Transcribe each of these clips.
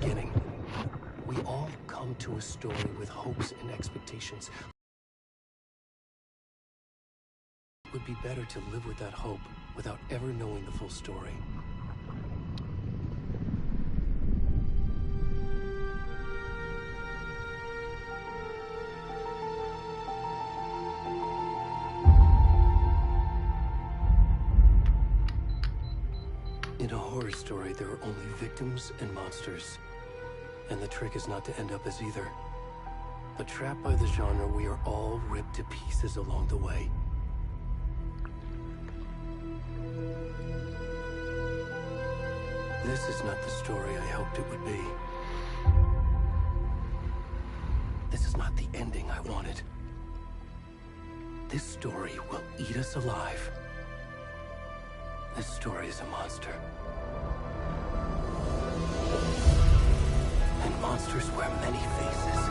beginning. We all come to a story with hopes and expectations. It would be better to live with that hope without ever knowing the full story. In a horror story, there are only victims and monsters. And the trick is not to end up as either. But trapped by the genre, we are all ripped to pieces along the way. This is not the story I hoped it would be. This is not the ending I wanted. This story will eat us alive. This story is a monster. And monsters wear many faces.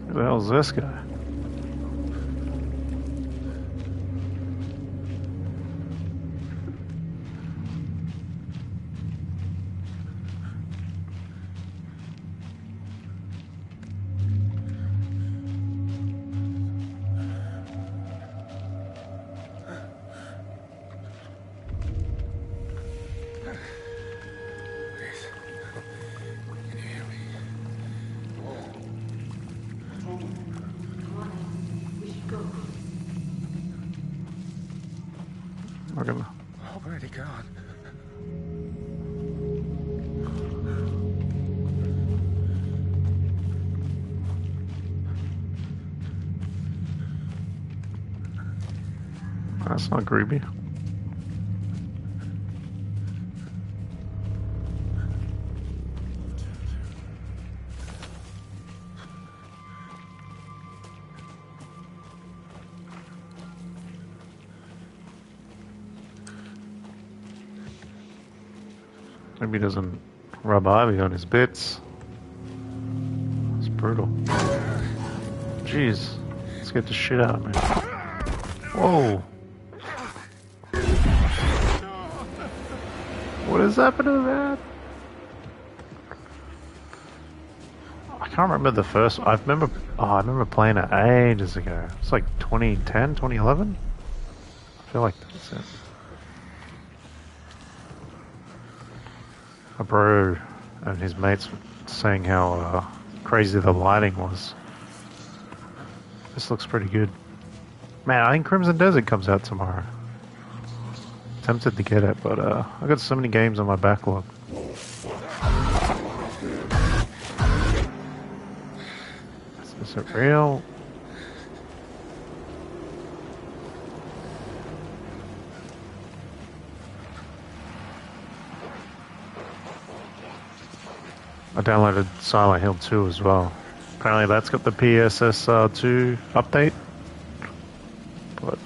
Who the hell's this guy? We're gonna... Already gone. That's not creepy. Maybe he doesn't rub Ivy on his bits. It's brutal. Jeez. Let's get the shit out of me. Whoa. What is happening, man? I can't remember the first. I remember playing it ages ago. It's like 2010, 2011? I feel like that's it. A bro and his mates were saying how crazy the lighting was. This looks pretty good. Man, I think Crimson Desert comes out tomorrow. Tempted to get it, but I got so many games on my backlog. Is it real? I downloaded Silent Hill 2 as well. Apparently that's got the PSS2 update. But,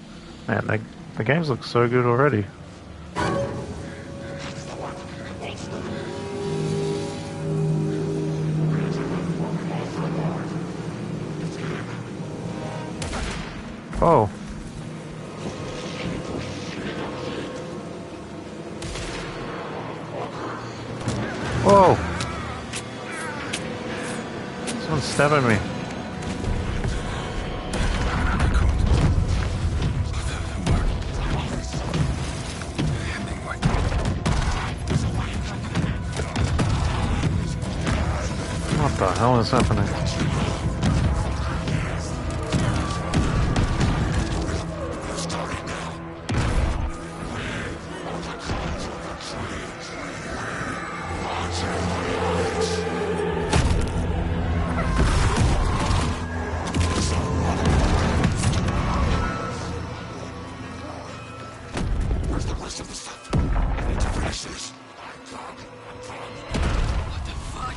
man, the games look so good already. Oh. Whoa. Someone's stabbing me. What the hell is happening? What the fuck?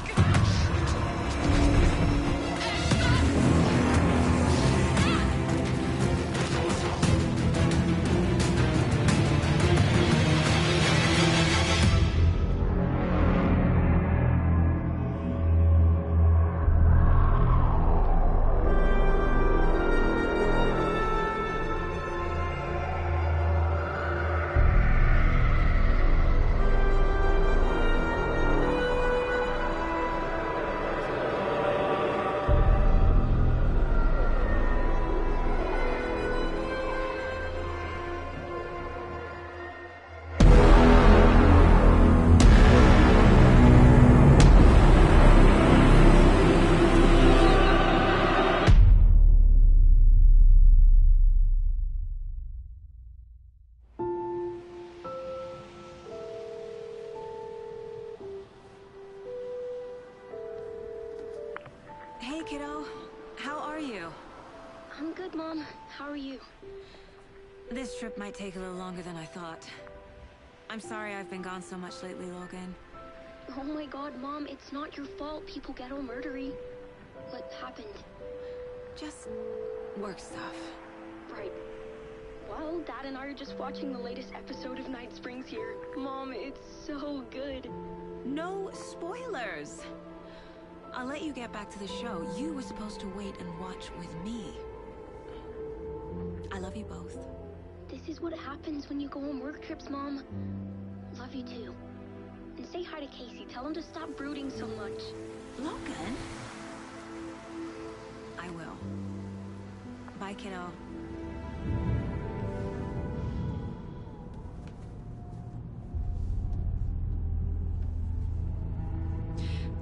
Hey, kiddo. How are you? I'm good, Mom. How are you? This trip might take a little longer than I thought. I'm sorry I've been gone so much lately, Logan. Oh my god, Mom, it's not your fault people get all murdery. What happened? Just work stuff. Right. Well, Dad and I are just watching the latest episode of Night Springs here. Mom, it's so good. No spoilers! I'll let you get back to the show. You were supposed to wait and watch with me. I love you both. This is what happens when you go on work trips, Mom. Love you too. And say hi to Casey. Tell him to stop brooding so much. Logan? I will. Bye, kiddo.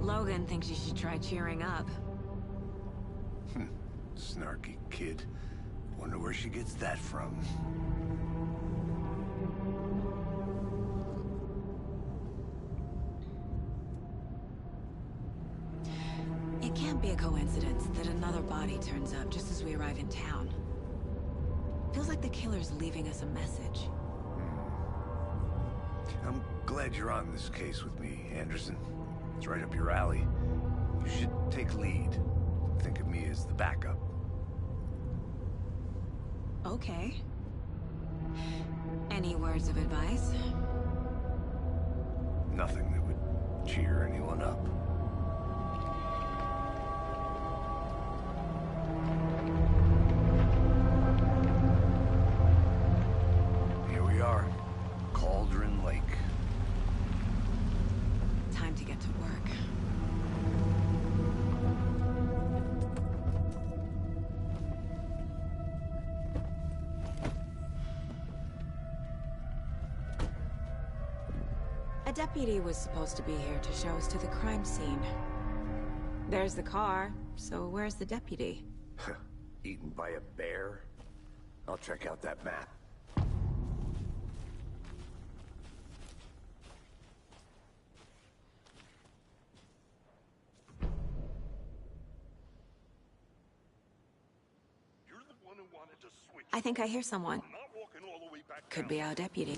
Logan thinks you should try cheering up. Snarky kid. Wonder where she gets that from. It can't be a coincidence that another body turns up just as we arrive in town. Feels like the killer's leaving us a message. I'm glad you're on this case with me, Anderson. It's right up your alley. You should take lead. Think of me as the backup. Okay. Any words of advice? Nothing that would cheer anyone up. Here we are. Cauldron Lake. Time to get to work. A deputy was supposed to be here to show us to the crime scene. There's the car, so where's the deputy? Eaten by a bear? I'll check out that map. You're the one who wanted to switch. I think I hear someone. I'm not walking all the way back Could down. be our deputy.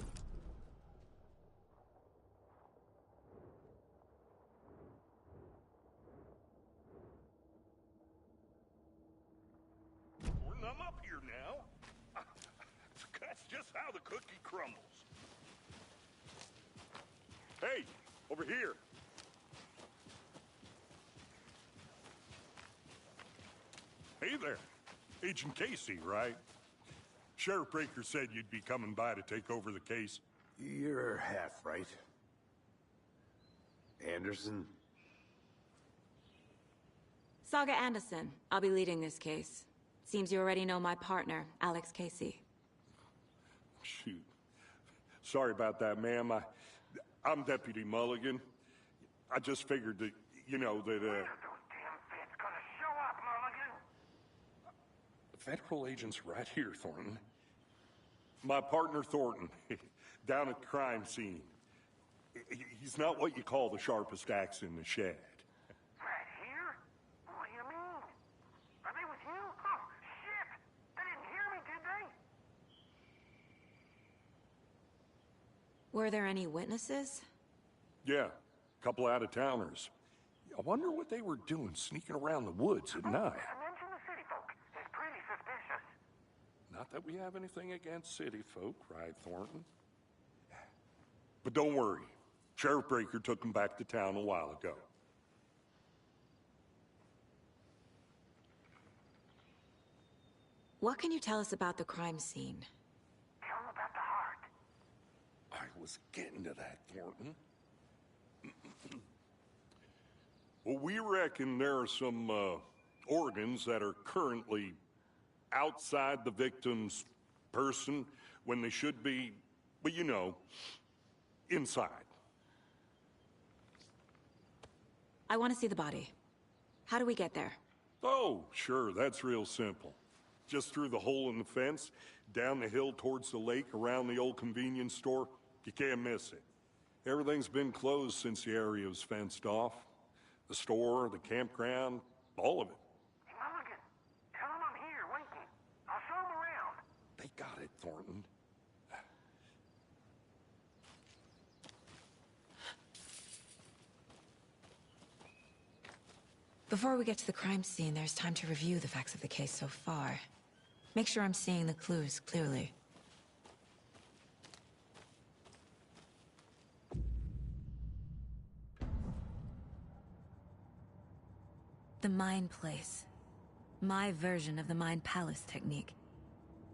I'm up here now. That's just how the cookie crumbles. Hey, over here. Hey there. Agent Casey, right? Sheriff Breaker said you'd be coming by to take over the case. You're half right. Anderson? Saga Anderson. I'll be leading this case. Seems you already know my partner, Alex Casey. Shoot. Sorry about that, ma'am. I'm Deputy Mulligan. I just figured that, you know, that, When are those damn feds gonna show up, Mulligan? Federal agent's right here, Thornton. My partner, Thornton, down at the crime scene. He's not what you call the sharpest axe in the shed. Right here? What do you mean? Are they with you? Oh, shit! They didn't hear me, did they? Were there any witnesses? Yeah, a couple out-of-towners. I wonder what they were doing sneaking around the woods at night. Mention the city folk. It's pretty suspicious. Not that we have anything against city folk, right, Thornton? But don't worry. Sheriff Breaker took them back to town a while ago. What can you tell us about the crime scene? Tell them about the heart. I was getting to that, Thornton. Well, we reckon there are some organs that are currently outside the victim's person when they should be, well, you know, inside. I want to see the body. How do we get there? Oh, sure, that's real simple. Just through the hole in the fence, down the hill towards the lake, around the old convenience store. You can't miss it. Everything's been closed since the area was fenced off. The store, the campground, all of it. Hey, Mulligan, tell them I'm here, waiting. I'll show them around. They got it, Thornton. Before we get to the crime scene, there's time to review the facts of the case so far. Make sure I'm seeing the clues clearly. The Mind Place. My version of the Mind Palace technique.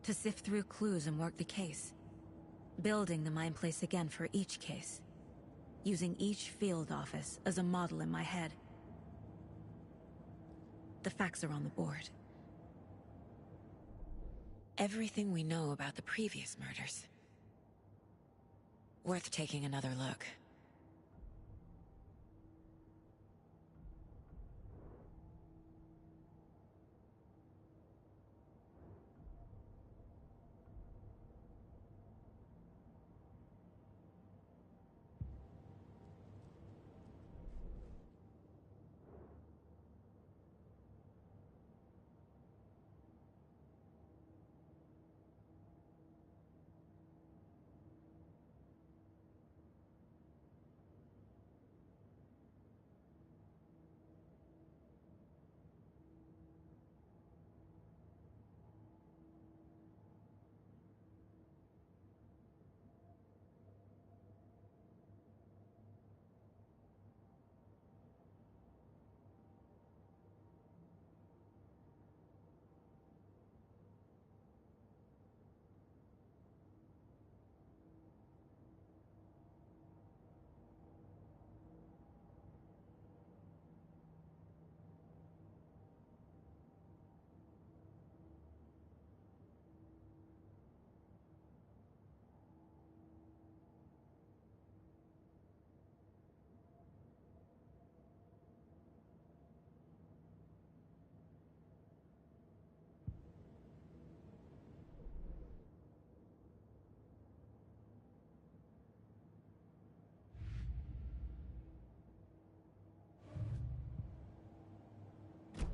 To sift through clues and work the case. Building the Mind Place again for each case. Using each field office as a model in my head. The facts are on the board. Everything we know about the previous murders. Worth taking another look.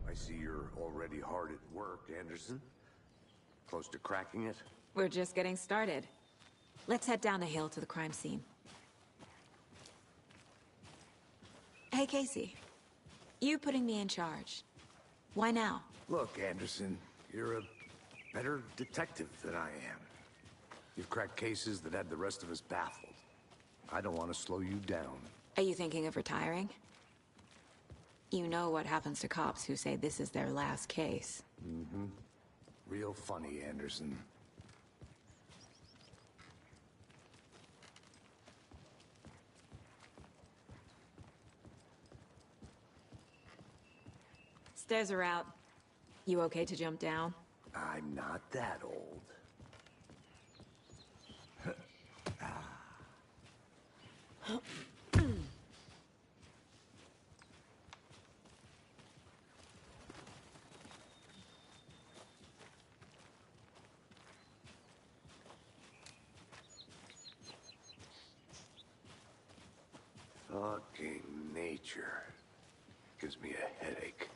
I see you're already hard at work, Anderson. Close to cracking it? We're just getting started. Let's head down the hill to the crime scene. Hey, Casey. You putting me in charge. Why now? Look, Anderson, you're a better detective than I am. You've cracked cases that had the rest of us baffled. I don't want to slow you down. Are you thinking of retiring? You know what happens to cops who say this is their last case. Mm-hmm. Real funny, Anderson. Stairs are out. You okay to jump down? I'm not that old. Fucking nature. Gives me a headache.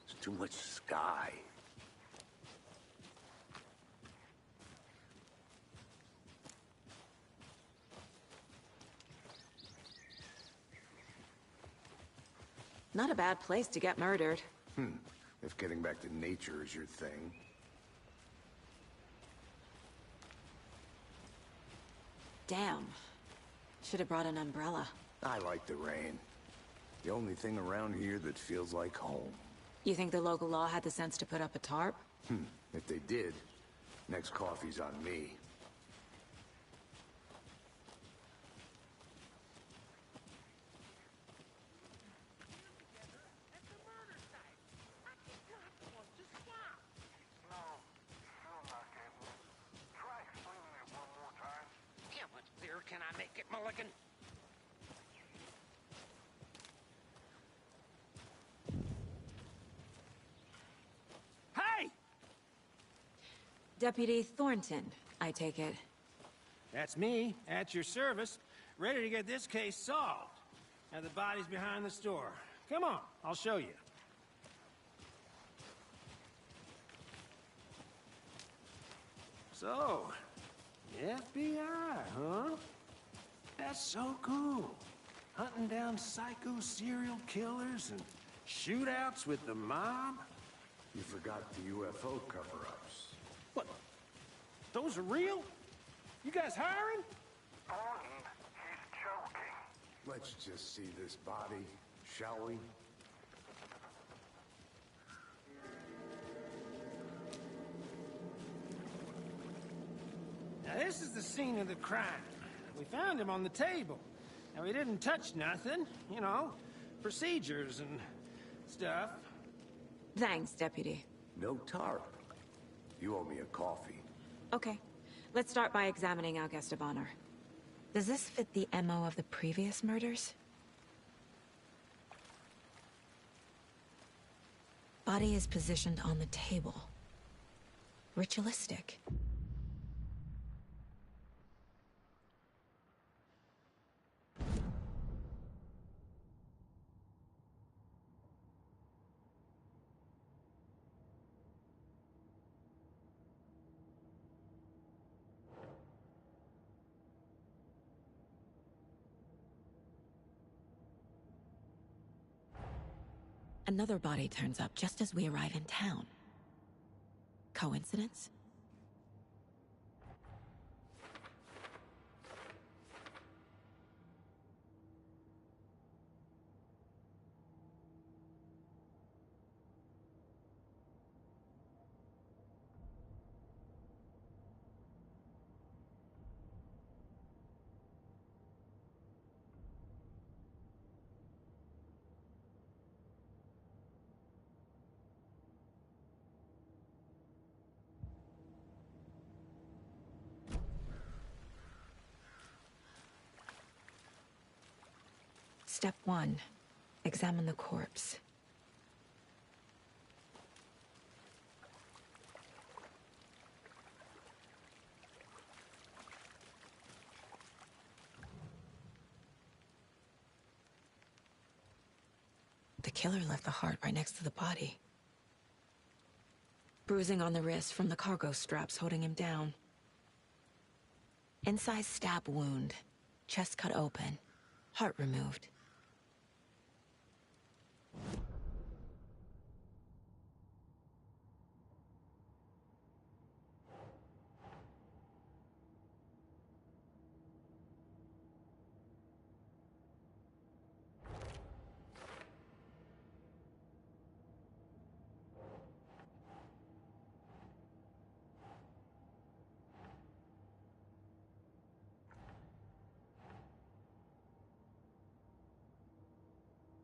There's too much sky. Not a bad place to get murdered. If getting back to nature is your thing. Damn. Should have brought an umbrella. I like the rain. The only thing around here that feels like home. You think the local law had the sense to put up a tarp? If they did, next coffee's on me. No, still not getting it. Try explaining it one more time. How much clearer can I make it, Mulligan? Hey! Deputy Thornton, I take it. That's me, at your service, ready to get this case solved. Now the body's behind the store. Come on, I'll show you. So, FBI, huh? That's so cool. Hunting down psycho serial killers and shootouts with the mob. You forgot the UFO cover-ups. What? Those are real? You guys hiring? Thornton, he's joking. Let's just see this body, shall we? Now this is the scene of the crime. We found him on the table. Now we didn't touch nothing, you know, procedures and stuff. Thanks, Deputy. No tarp. You owe me a coffee. Okay, let's start by examining our guest of honor. Does this fit the MO of the previous murders? Body is positioned on the table. Ritualistic. Another body turns up just as we arrive in town. Coincidence? Step 1. Examine the corpse. The killer left the heart right next to the body. Bruising on the wrist from the cargo straps holding him down. Incised stab wound. Chest cut open. Heart removed.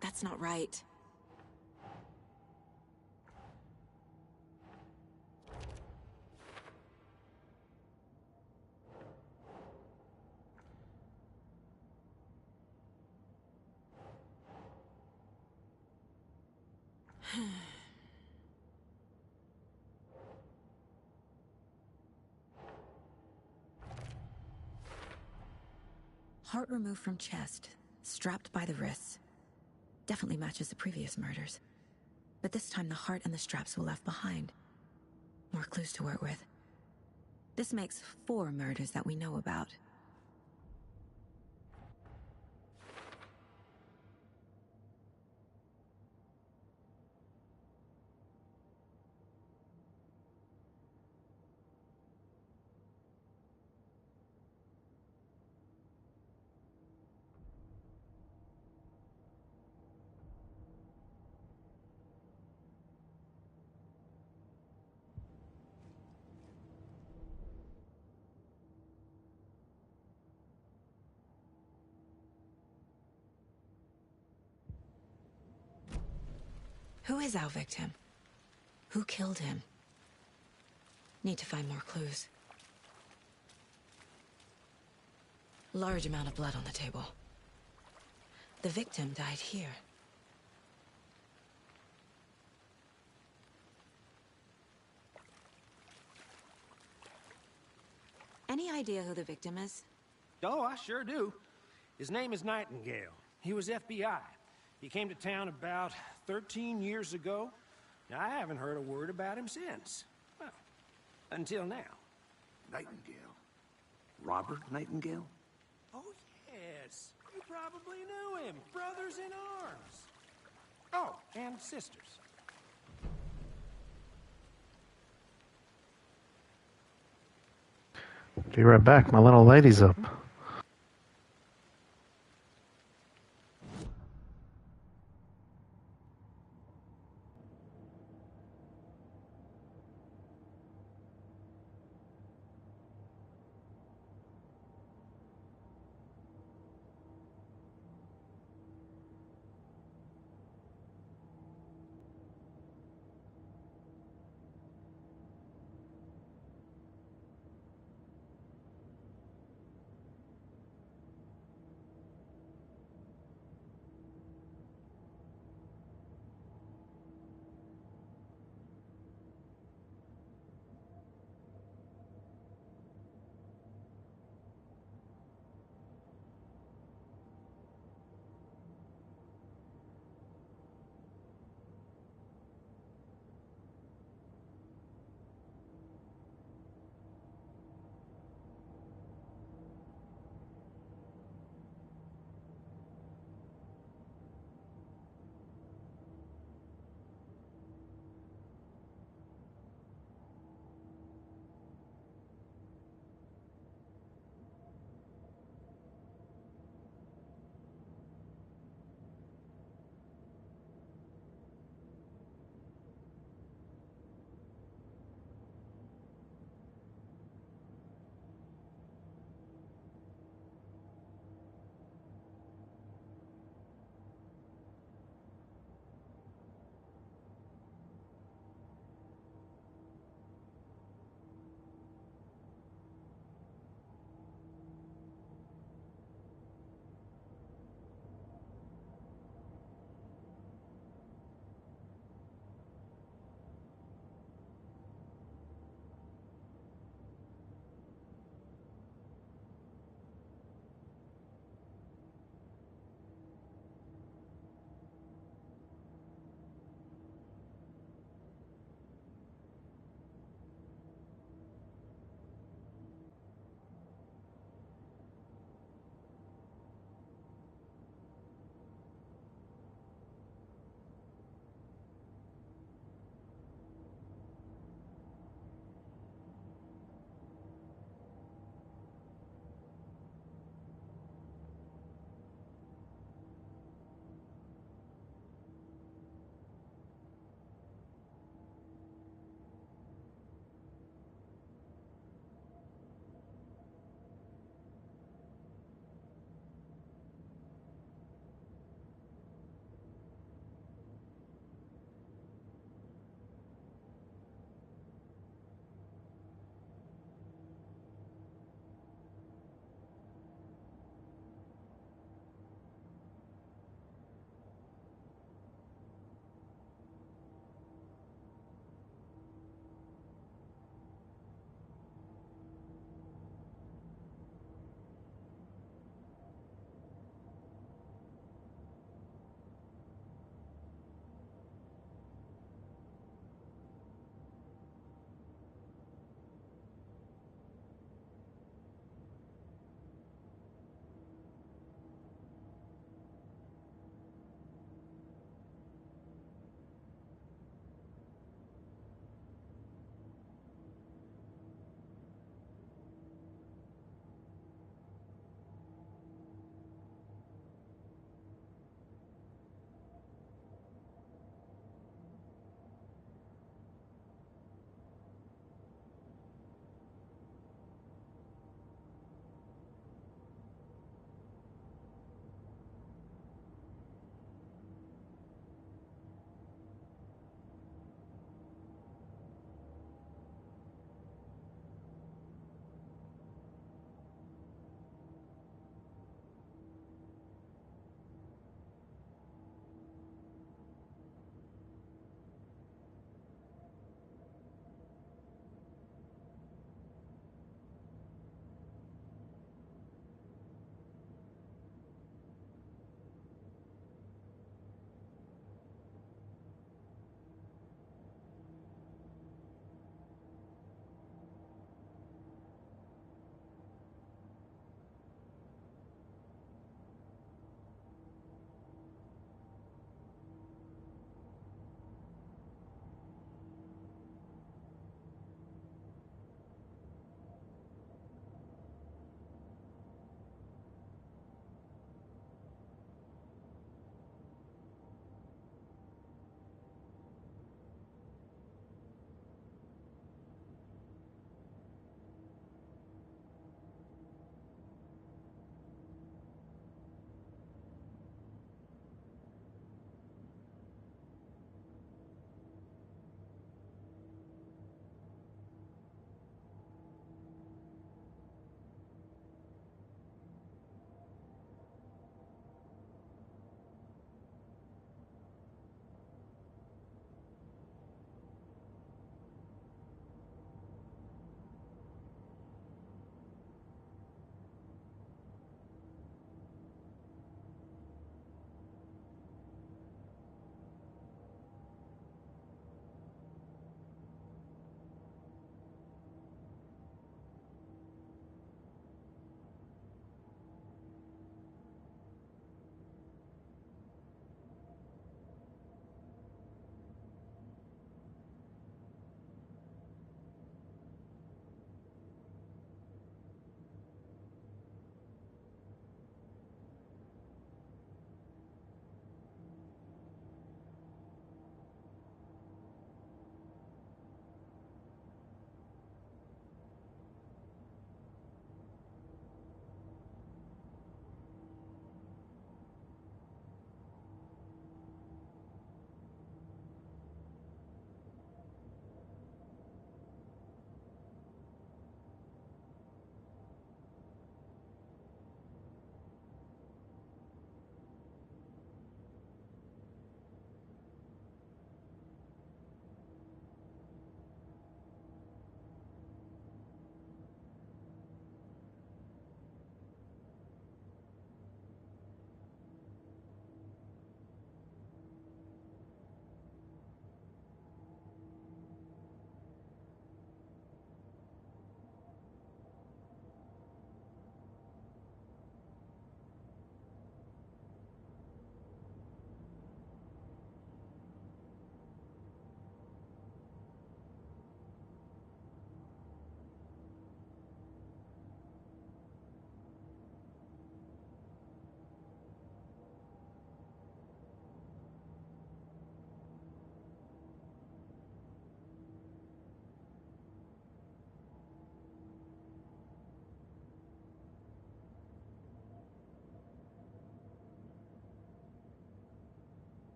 That's not right. Heart removed from chest, strapped by the wrists. Definitely matches the previous murders. But this time the heart and the straps were left behind. More clues to work with. This makes 4 murders that we know about. Who is our victim? Who killed him? Need to find more clues. Large amount of blood on the table. The victim died here. Any idea who the victim is? Oh, I sure do. His name is Nightingale. He was FBI. He came to town about 13 years ago. Now, I haven't heard a word about him since. Well, until now. Nightingale? Robert Nightingale? Oh, yes. You probably knew him. Brothers in arms. Oh, and sisters. Be right back. My little lady's up.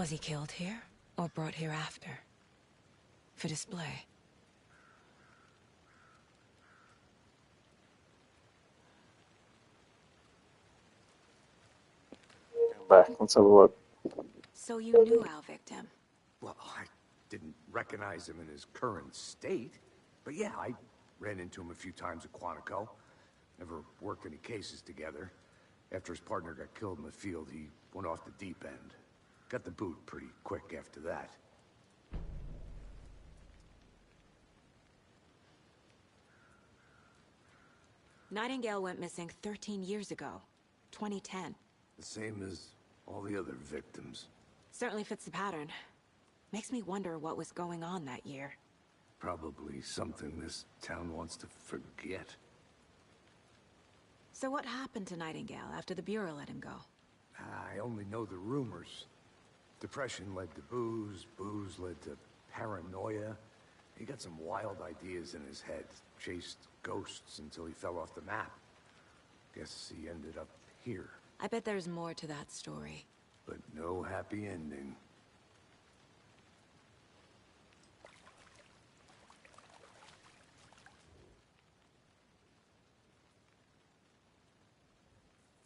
Was he killed here, or brought here after? For display? Back. Let's have a look. So you knew our victim? Well, I didn't recognize him in his current state. But yeah, I ran into him a few times at Quantico. Never worked any cases together. After his partner got killed in the field, he went off the deep end. Got the boot pretty quick after that. Nightingale went missing 13 years ago. 2010. The same as all the other victims. Certainly fits the pattern. Makes me wonder what was going on that year. Probably something this town wants to forget. So what happened to Nightingale after the Bureau let him go? I only know the rumors. Depression led to booze, booze led to paranoia. He got some wild ideas in his head, chased ghosts until he fell off the map. Guess he ended up here. I bet there's more to that story. But no happy ending.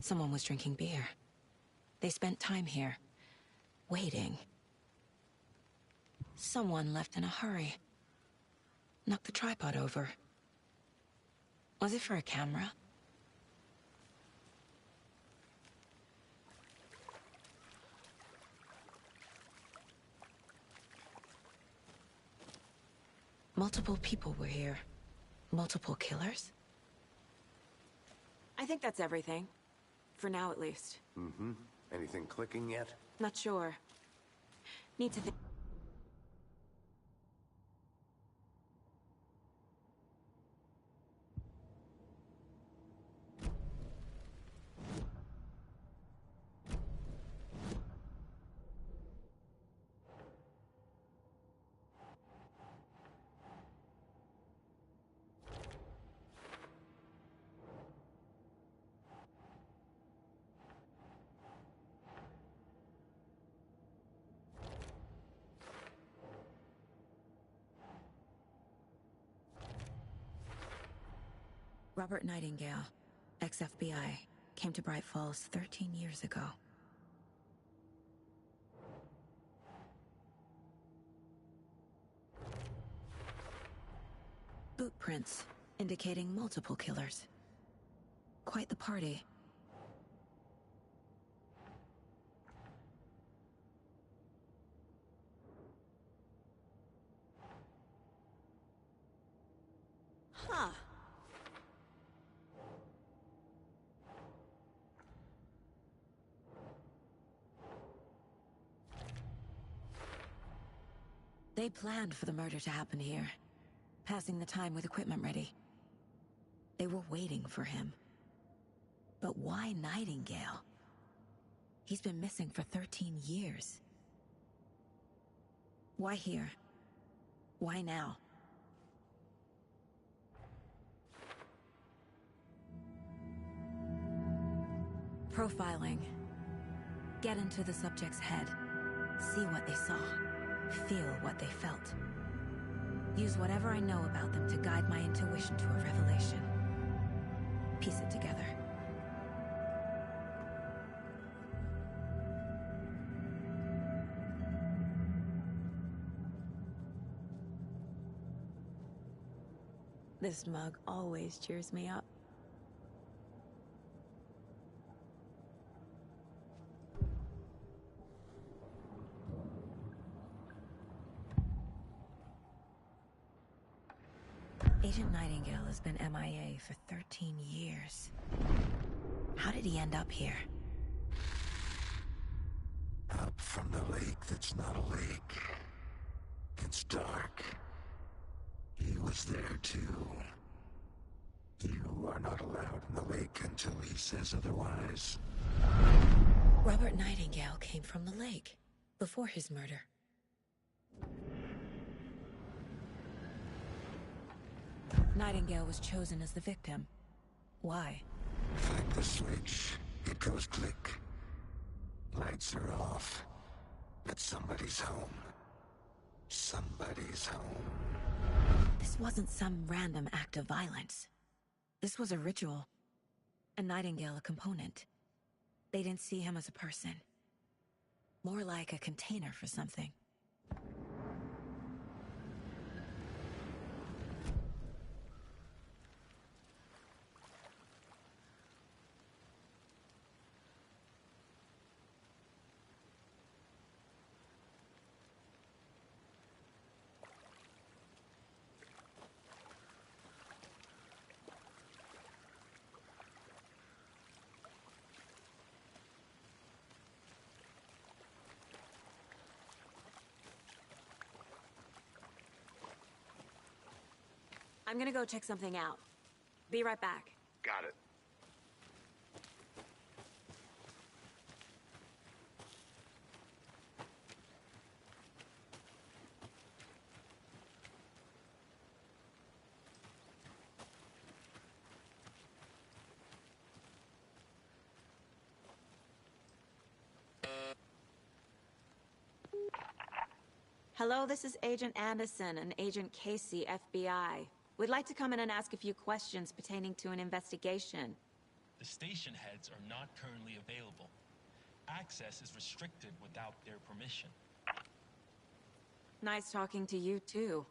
Someone was drinking beer. They spent time here, waiting. Someone left in a hurry. Knocked the tripod over. Was it for a camera? Multiple people were here. Multiple killers? I think that's everything. For now, at least. Mm-hmm. Anything clicking yet? Not sure. Need to think. Robert Nightingale, ex-FBI, came to Bright Falls 13 years ago. Boot prints indicating multiple killers. Quite the party. Huh. They planned for the murder to happen here, passing the time with equipment ready. They were waiting for him. But why Nightingale? He's been missing for 13 years. Why here? Why now? Profiling. Get into the subject's head. See what they saw. Feel what they felt. Use whatever I know about them to guide my intuition to a revelation. Piece it together. This mug always cheers me up. Agent Nightingale has been MIA for 13 years. How did he end up here? Up from the lake that's not a lake. It's dark. He was there too. You are not allowed in the lake until he says otherwise. Robert Nightingale came from the lake, before his murder. Nightingale was chosen as the victim. Why? Flick the switch. It goes click. Lights are off. But somebody's home. Somebody's home. This wasn't some random act of violence. This was a ritual. A Nightingale a component. They didn't see him as a person. More like a container for something. I'm gonna go check something out. Be right back. Got it. Hello, this is Agent Anderson and Agent Casey, FBI. We'd like to come in and ask a few questions pertaining to an investigation. The station heads are not currently available. Access is restricted without their permission. Nice talking to you, too.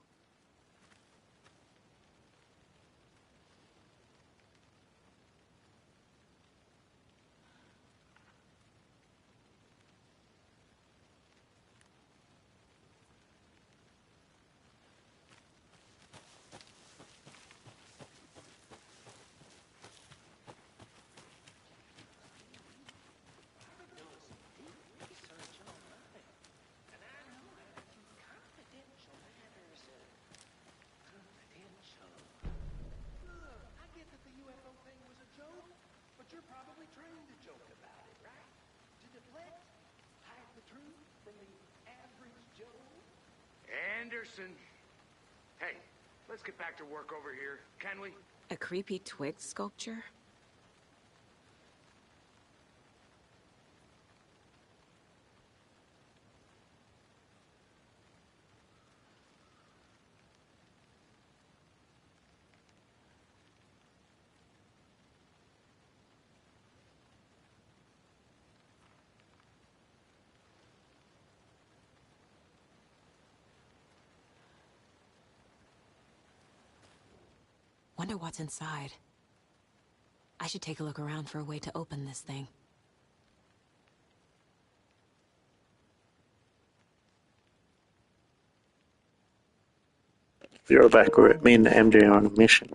Anderson. Hey, let's get back to work over here, can we? A creepy twig sculpture? Wonder what's inside. I should take a look around for a way to open this thing. If you're back, me and MJ are on a mission.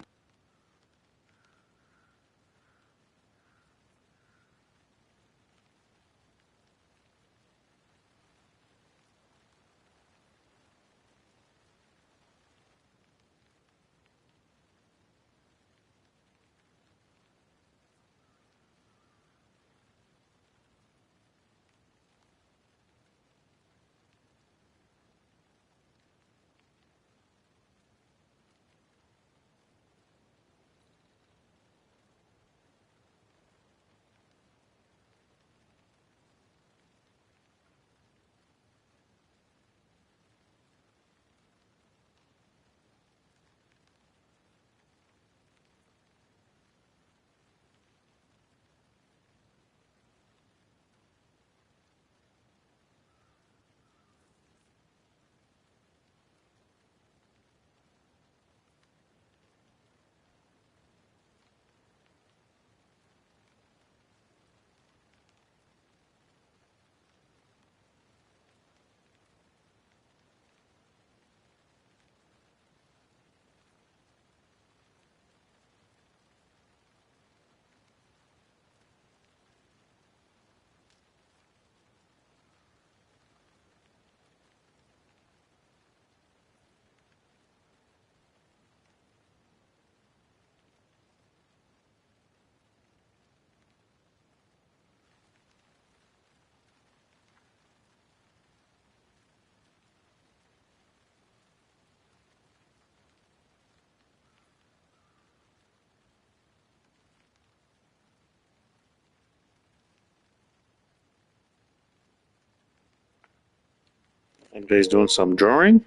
MJ's doing some drawing.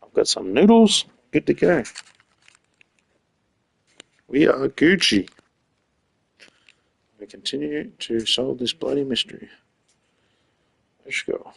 I've got some noodles. Good to go. We are Gucci. We continue to solve this bloody mystery. Let's go.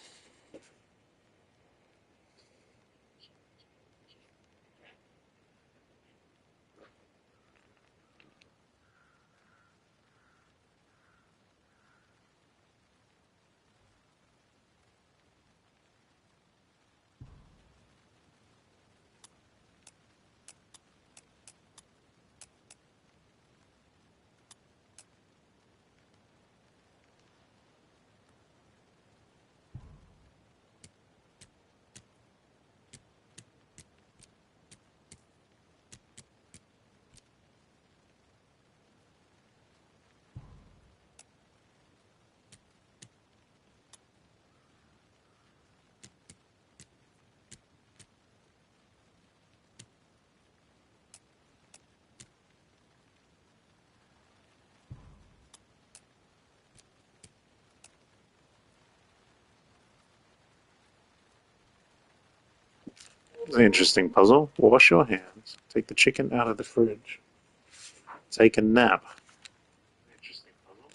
It's an interesting puzzle. Wash your hands. Take the chicken out of the fridge. Take a nap. Interesting puzzle.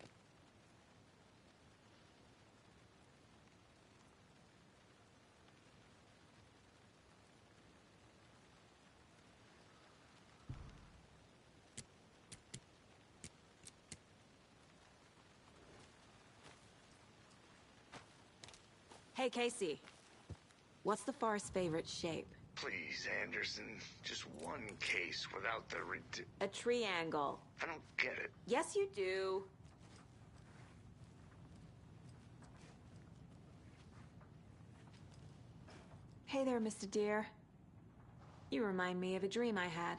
Hey, Casey. What's the forest's favorite shape? Please, Anderson, just one case without the A triangle. I don't get it. Yes, you do. Hey there, Mr. Deer. You remind me of a dream I had.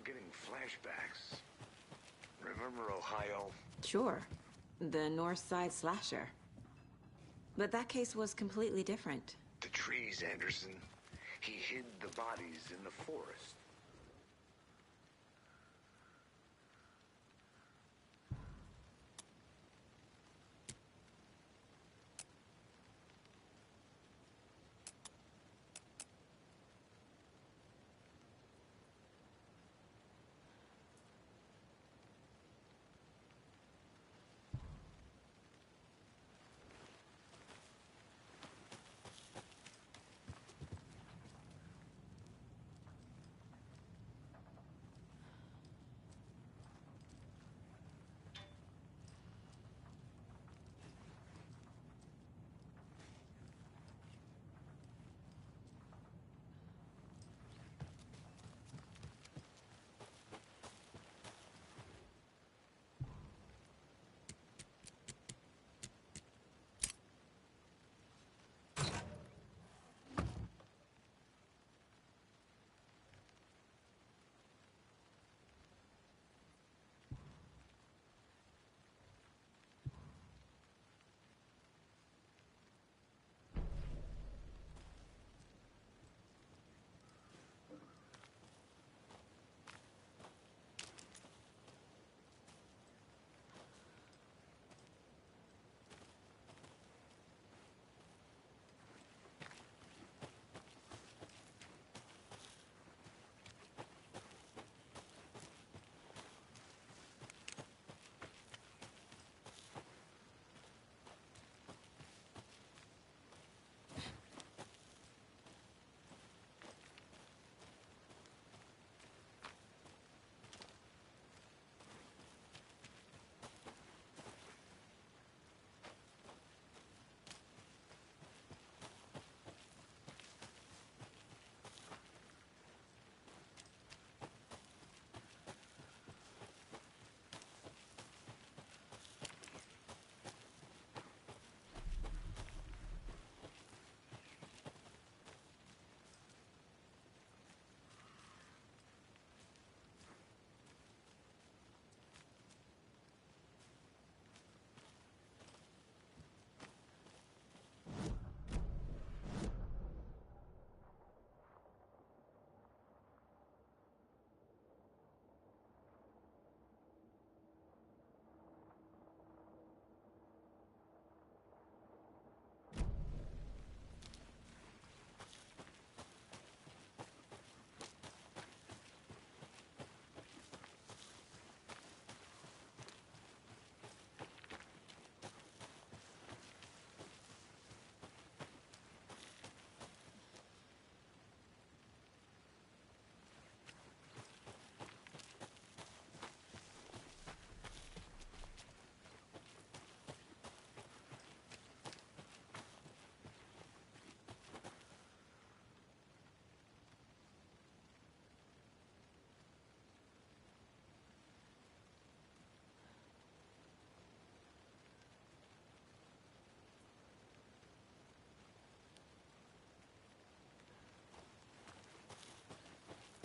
Getting flashbacks. Remember Ohio? Sure. The North Side slasher. But that case was completely different. The trees, Anderson. He hid the bodies in the forest.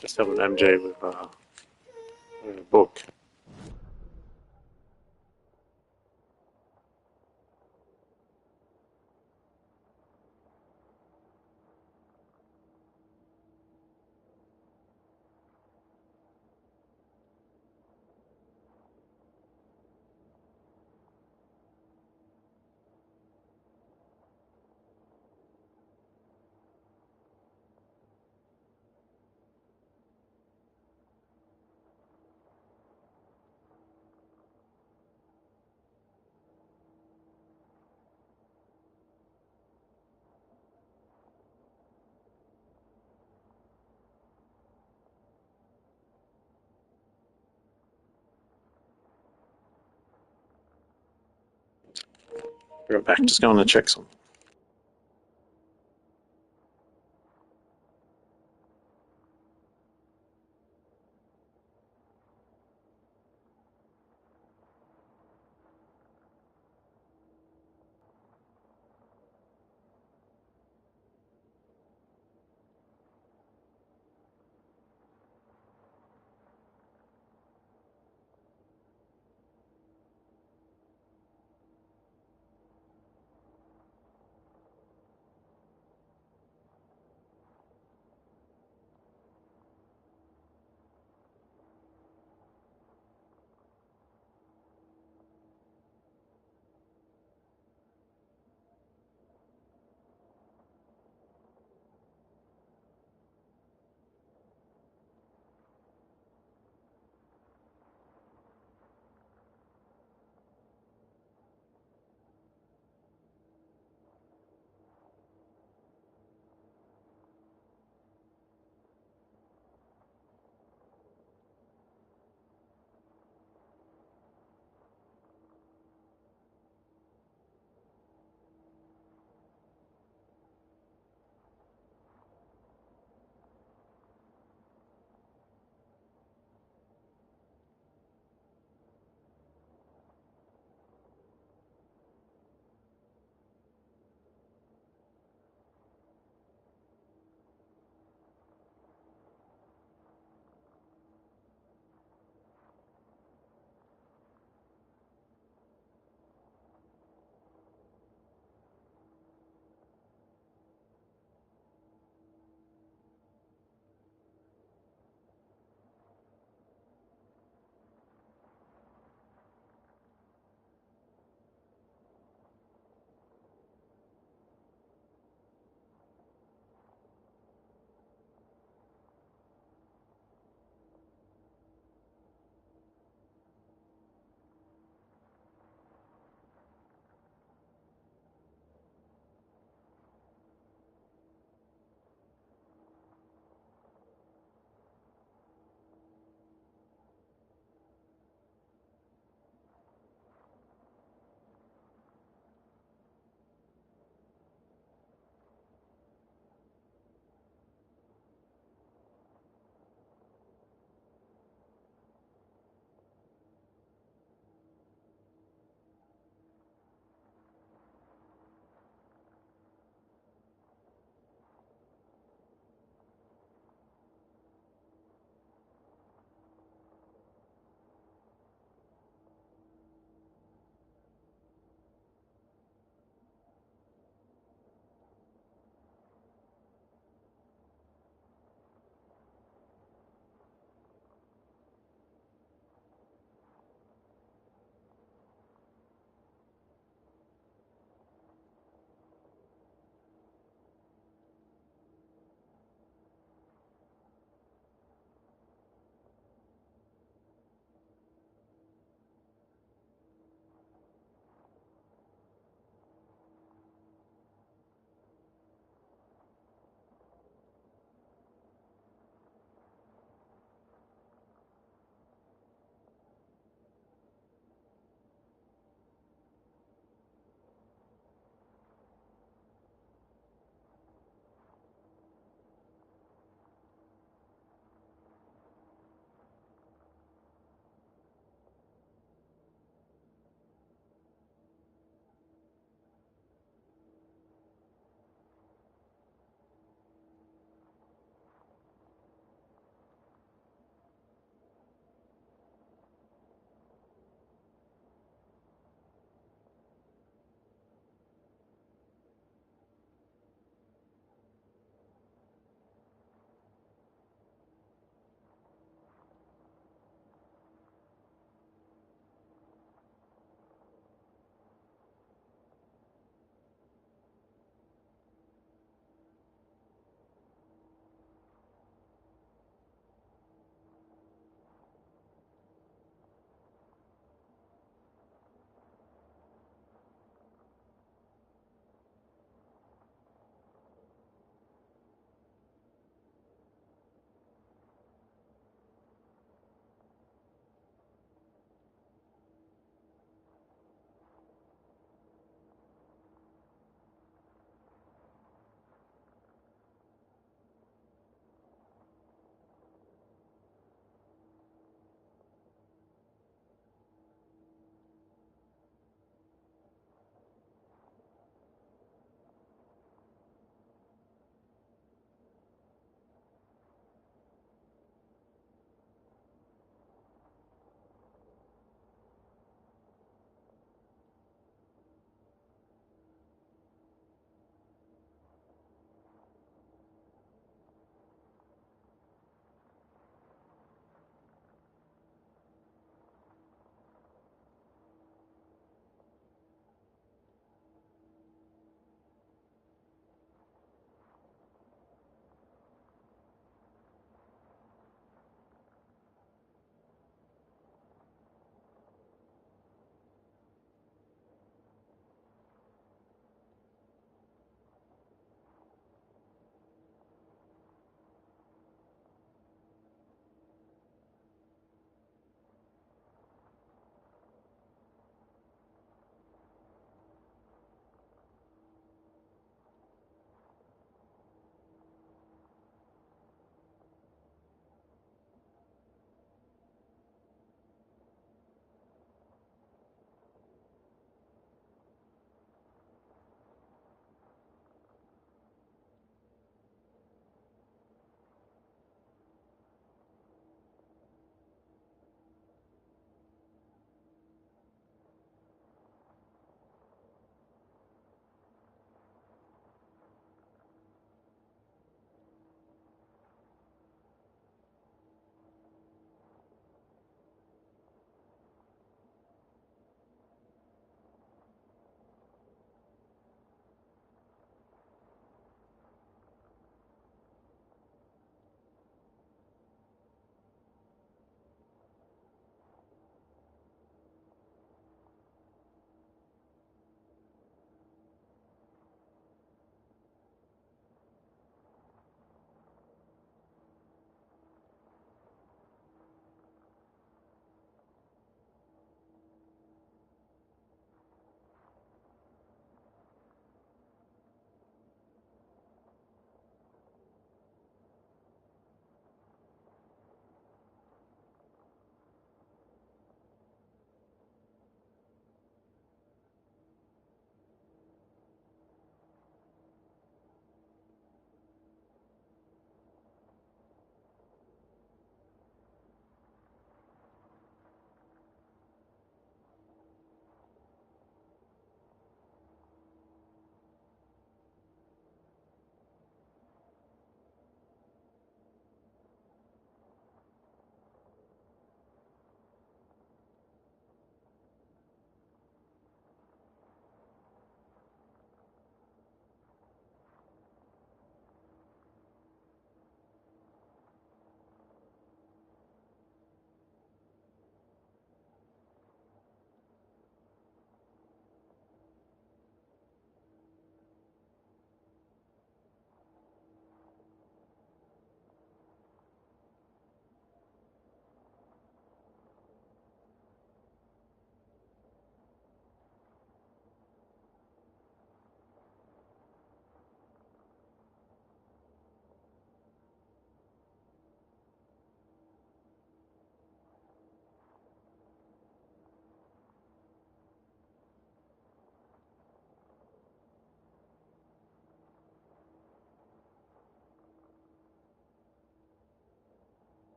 Just have an MJ with a book. Go back. Just going to check some.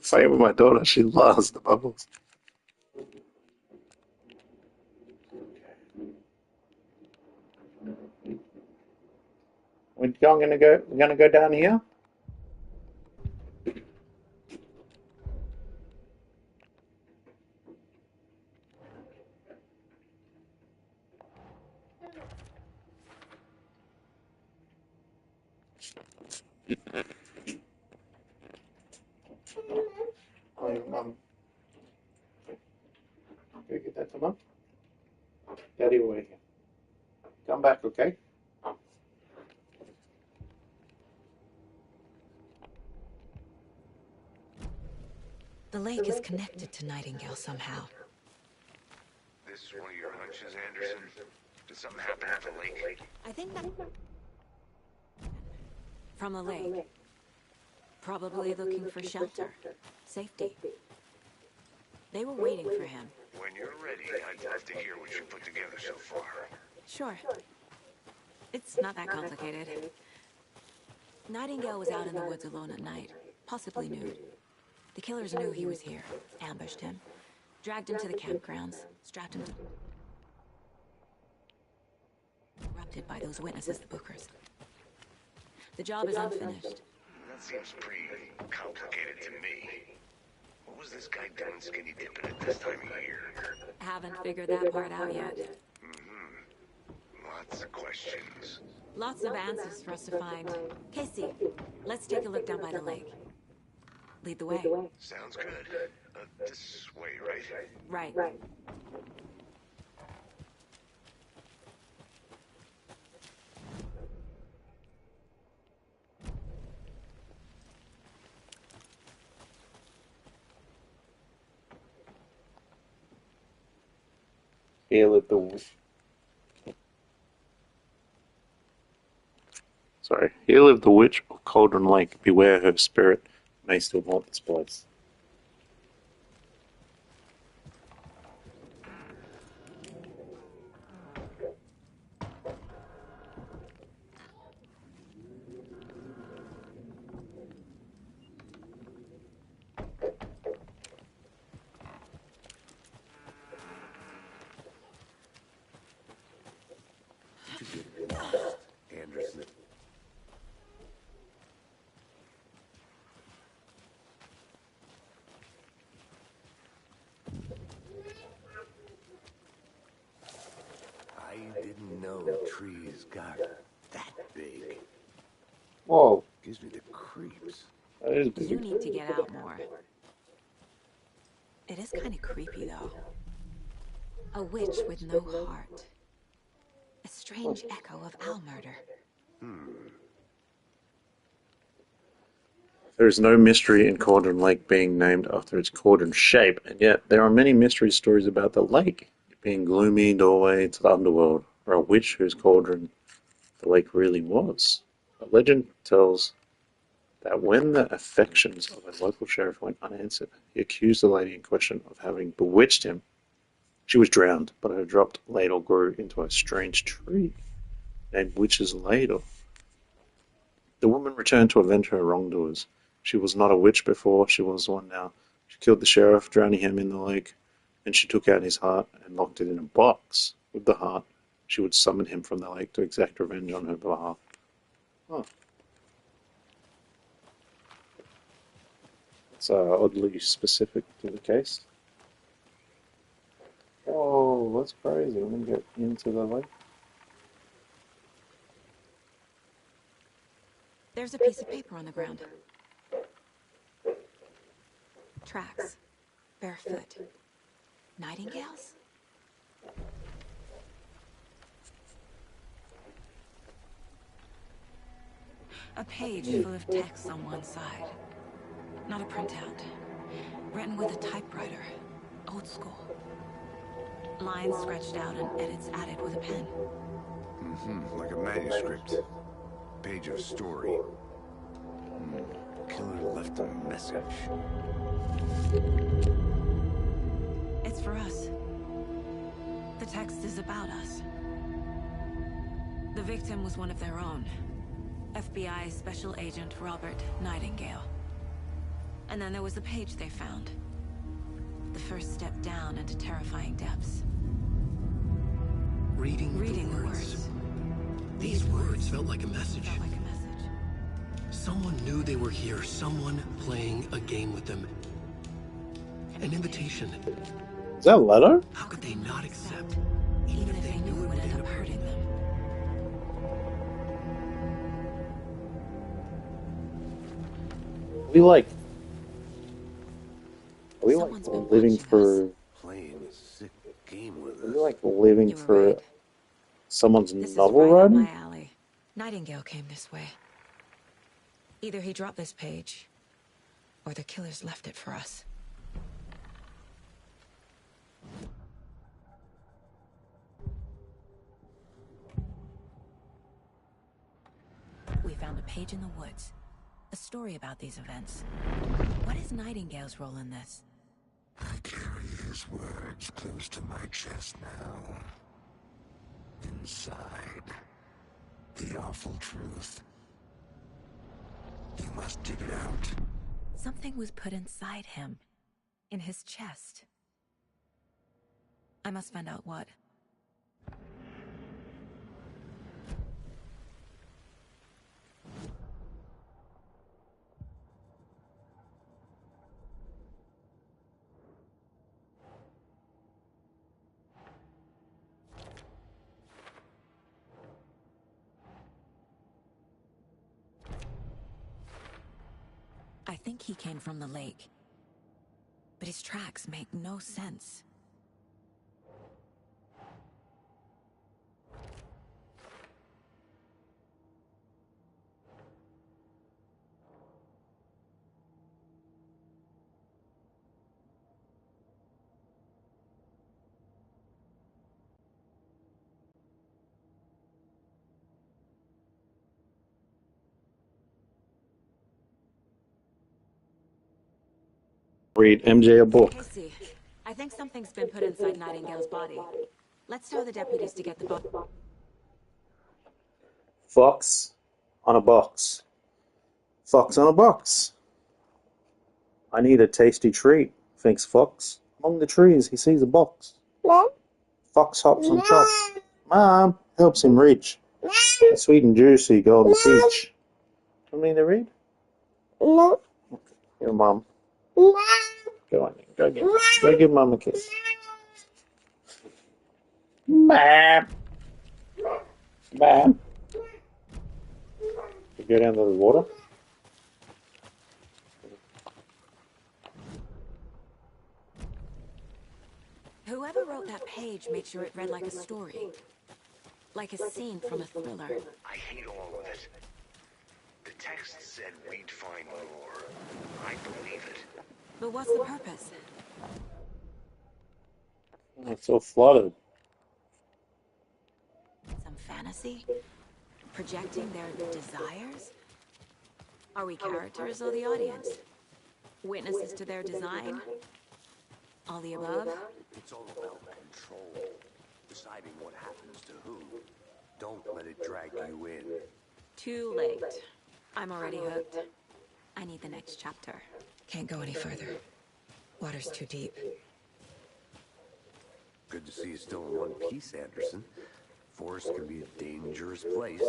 Playing with my daughter, she loves the bubbles. We're gonna go down here. Mum. Go get that to Mum. Daddy will wait here. Come back, okay? The lake is connected to Nightingale somehow. This one of your hunches, Anderson? Did something happen at the lake? I think that... From the lake. Probably looking for shelter. Safety. They were waiting for him. When you're ready, I'd love to hear what you put together so far. Sure. It's not that complicated. Nightingale was out in the woods alone at night, possibly nude. The killers knew he was here, ambushed him, dragged him to the campgrounds, strapped him to... Interrupted by those witnesses, the Bookers. The job is unfinished. That seems pretty complicated to me. What was this guy doing skinny dipping at this time of year? Haven't figured that part out yet. Lots of questions. Lots of answers for us to find. Casey, let's take a look down by the lake. Lead the way. Sounds good. This way, right? Right. Hail of the... Sorry. Hail of the Witch of Cauldron Lake. Beware her spirit may still haunt this place. Anderson. I didn't know trees got that big. Whoa. Gives me the creeps. That is You big. need to get out more. It is kind of creepy, though. A witch with no heart. A strange echo of owl murder. There is no mystery in Cauldron Lake being named after its cauldron shape, and yet there are many mystery stories about the lake, it being gloomy doorway to the underworld, or a witch whose cauldron the lake really was. A legend tells that when the affections of a local sheriff went unanswered, he accused the lady in question of having bewitched him. She was drowned, but her dropped ladle grew into a strange tree named Witch's Ladle. The woman returned to avenge her wrongdoers. She was not a witch before, she was one now. She killed the sheriff, drowning him in the lake, and she took out his heart and locked it in a box. With the heart, she would summon him from the lake to exact revenge on her behalf. Oh. It's oddly specific to the case. Oh, that's crazy. We're going to get into the lake. There's a piece of paper on the ground. Tracks. Barefoot. Nightingales? A page full of text on one side. Not a printout. Written with a typewriter. Old school. Lines scratched out and edits added with a pen. Like a manuscript. Page of story. Killer left a message. It's for us. The text is about us. The victim was one of their own. FBI Special Agent Robert Nightingale. And then there was the page they found. The first step down into terrifying depths. Reading the words. These words felt like a message. Someone knew they were here. Someone playing a game with them. An invitation. Is that a letter? How could they not accept? Even if they knew it would end up hurting them. Are we like living for? Playing a sick game with Are us. we like living for right. someone's This novel is right up writing? my alley. Nightingale came this way. Either he dropped this page, or the killers left it for us. We found a page in the woods. A story about these events. What is Nightingale's role in this? I carry his words close to my chest now. Inside, the awful truth. You must dig it out. Something was put inside him. In his chest. I must find out what. I think he came from the lake. But his tracks make no sense. Read MJ a book. Casey, I think something's been put inside Nightingale's body. Let's tell the deputies to get the body. Fox on a box. Fox on a box. I need a tasty treat, thinks Fox. Among the trees, he sees a box. Mom? Fox hops on top. Mom helps him reach a sweet and juicy golden peach. Want me to read? No. Your mom. No. Go on, go give mom a kiss. Bam. Bam. You go down to the water. Whoever wrote that page made sure it read like a story. Like a scene from a thriller. I hate all of it. The text said we'd find more. I believe it. But what's the purpose? It's so flooded. Some fantasy? Projecting their desires? Are we characters or the audience? Witnesses to their design? All the above? It's all about control. Deciding what happens to who. Don't let it drag you in. Too late. I'm already hooked. I need the next chapter. Can't go any further. Water's too deep. Good to see you still in one piece, Anderson. Forest can be a dangerous place.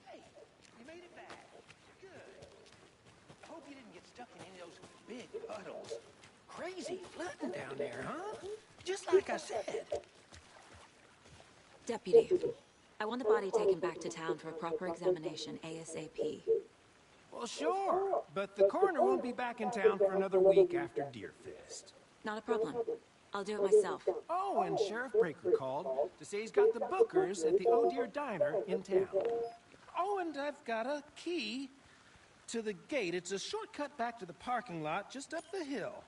Hey, you made it back. Good. I hope you didn't get stuck in any of those big puddles. Crazy flooding down there, huh? Just like I said. Deputy, I want the body taken back to town for a proper examination ASAP. Well, sure, but the coroner won't be back in town for another week after Deerfest. Not a problem. I'll do it myself. Oh, and Sheriff Breaker called to say he's got the bookers at the Oh Dear Diner in town. Oh, and I've got a key to the gate. It's a shortcut back to the parking lot just up the hill.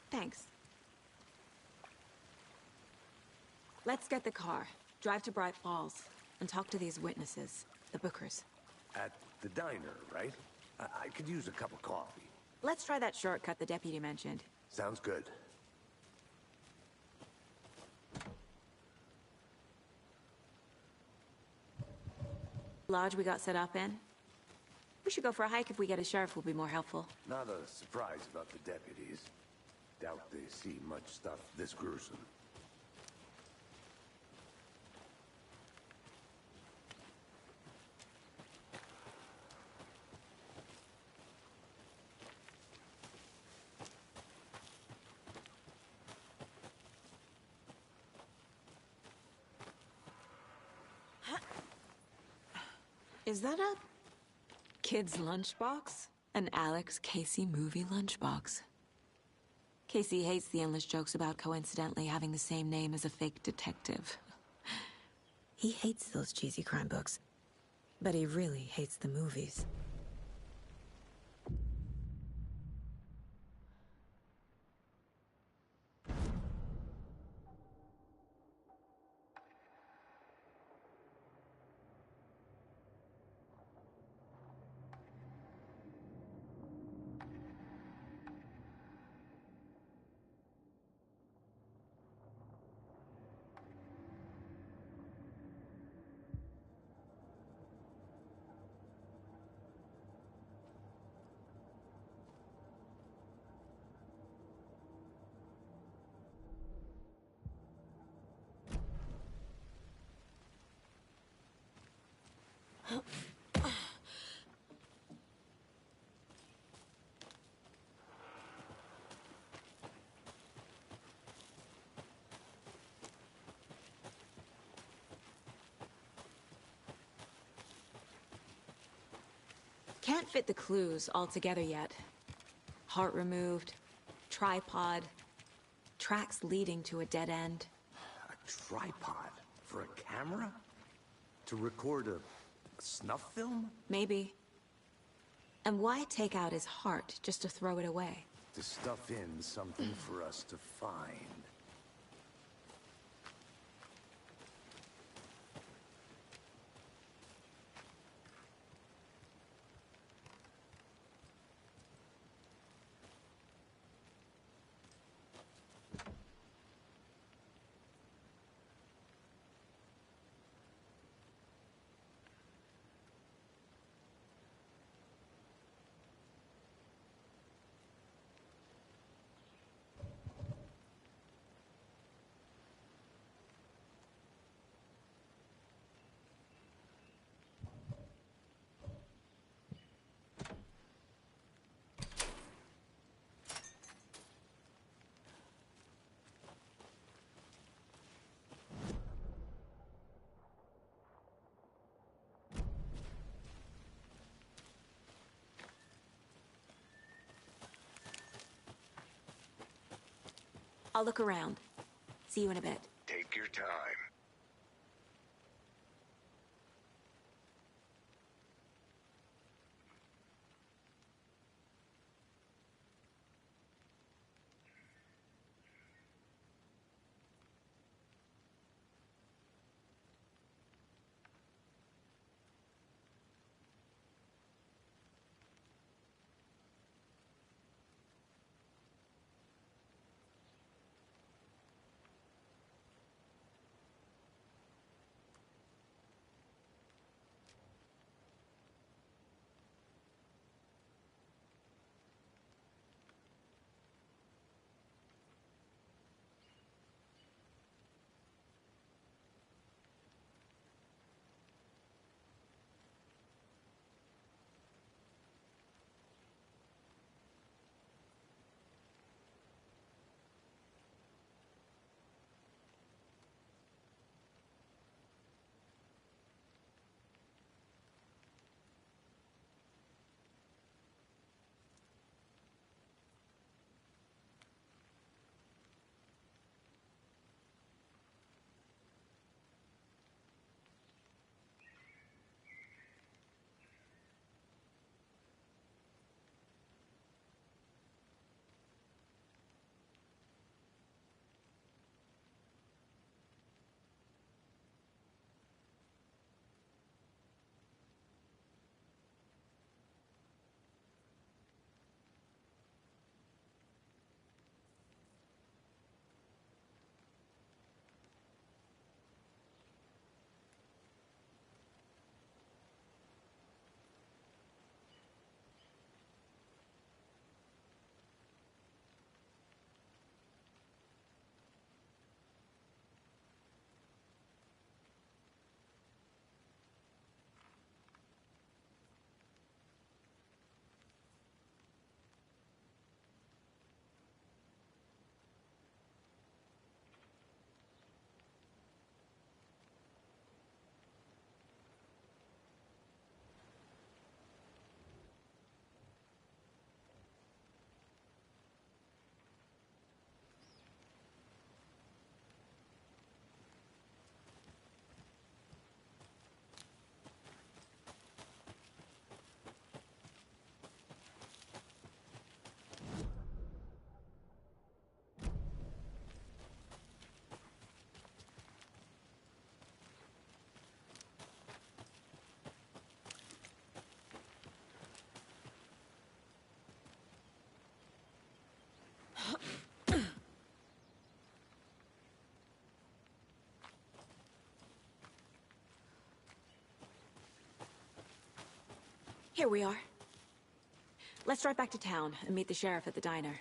Thanks. Let's get the car, drive to Bright Falls, and talk to these witnesses, the Bookers. At the diner, right? I could use a cup of coffee. Let's try that shortcut the deputy mentioned. Sounds good. Lodge we got set up in? We should go for a hike if we get a sheriff will be more helpful. Not a surprise about the deputies. Doubt they see much stuff this gruesome. Is that a kid's lunchbox? An Alex Casey movie lunchbox. Casey hates the endless jokes about coincidentally having the same name as a fake detective. He hates those cheesy crime books, but he really hates the movies. Can't fit the clues all together yet. Heart removed, tripod, tracks leading to a dead end. A tripod? For a camera? To record a snuff film? Maybe. And why take out his heart just to throw it away? To stuff in something for us to find. I'll look around. See you in a bit. Take your time. Here we are. Let's drive back to town and meet the sheriff at the diner.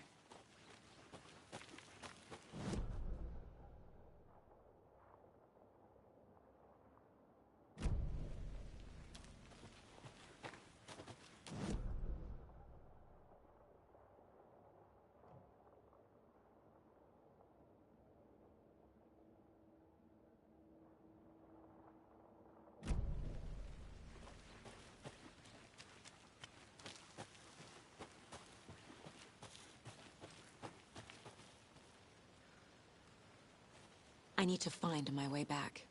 I need to find my way back.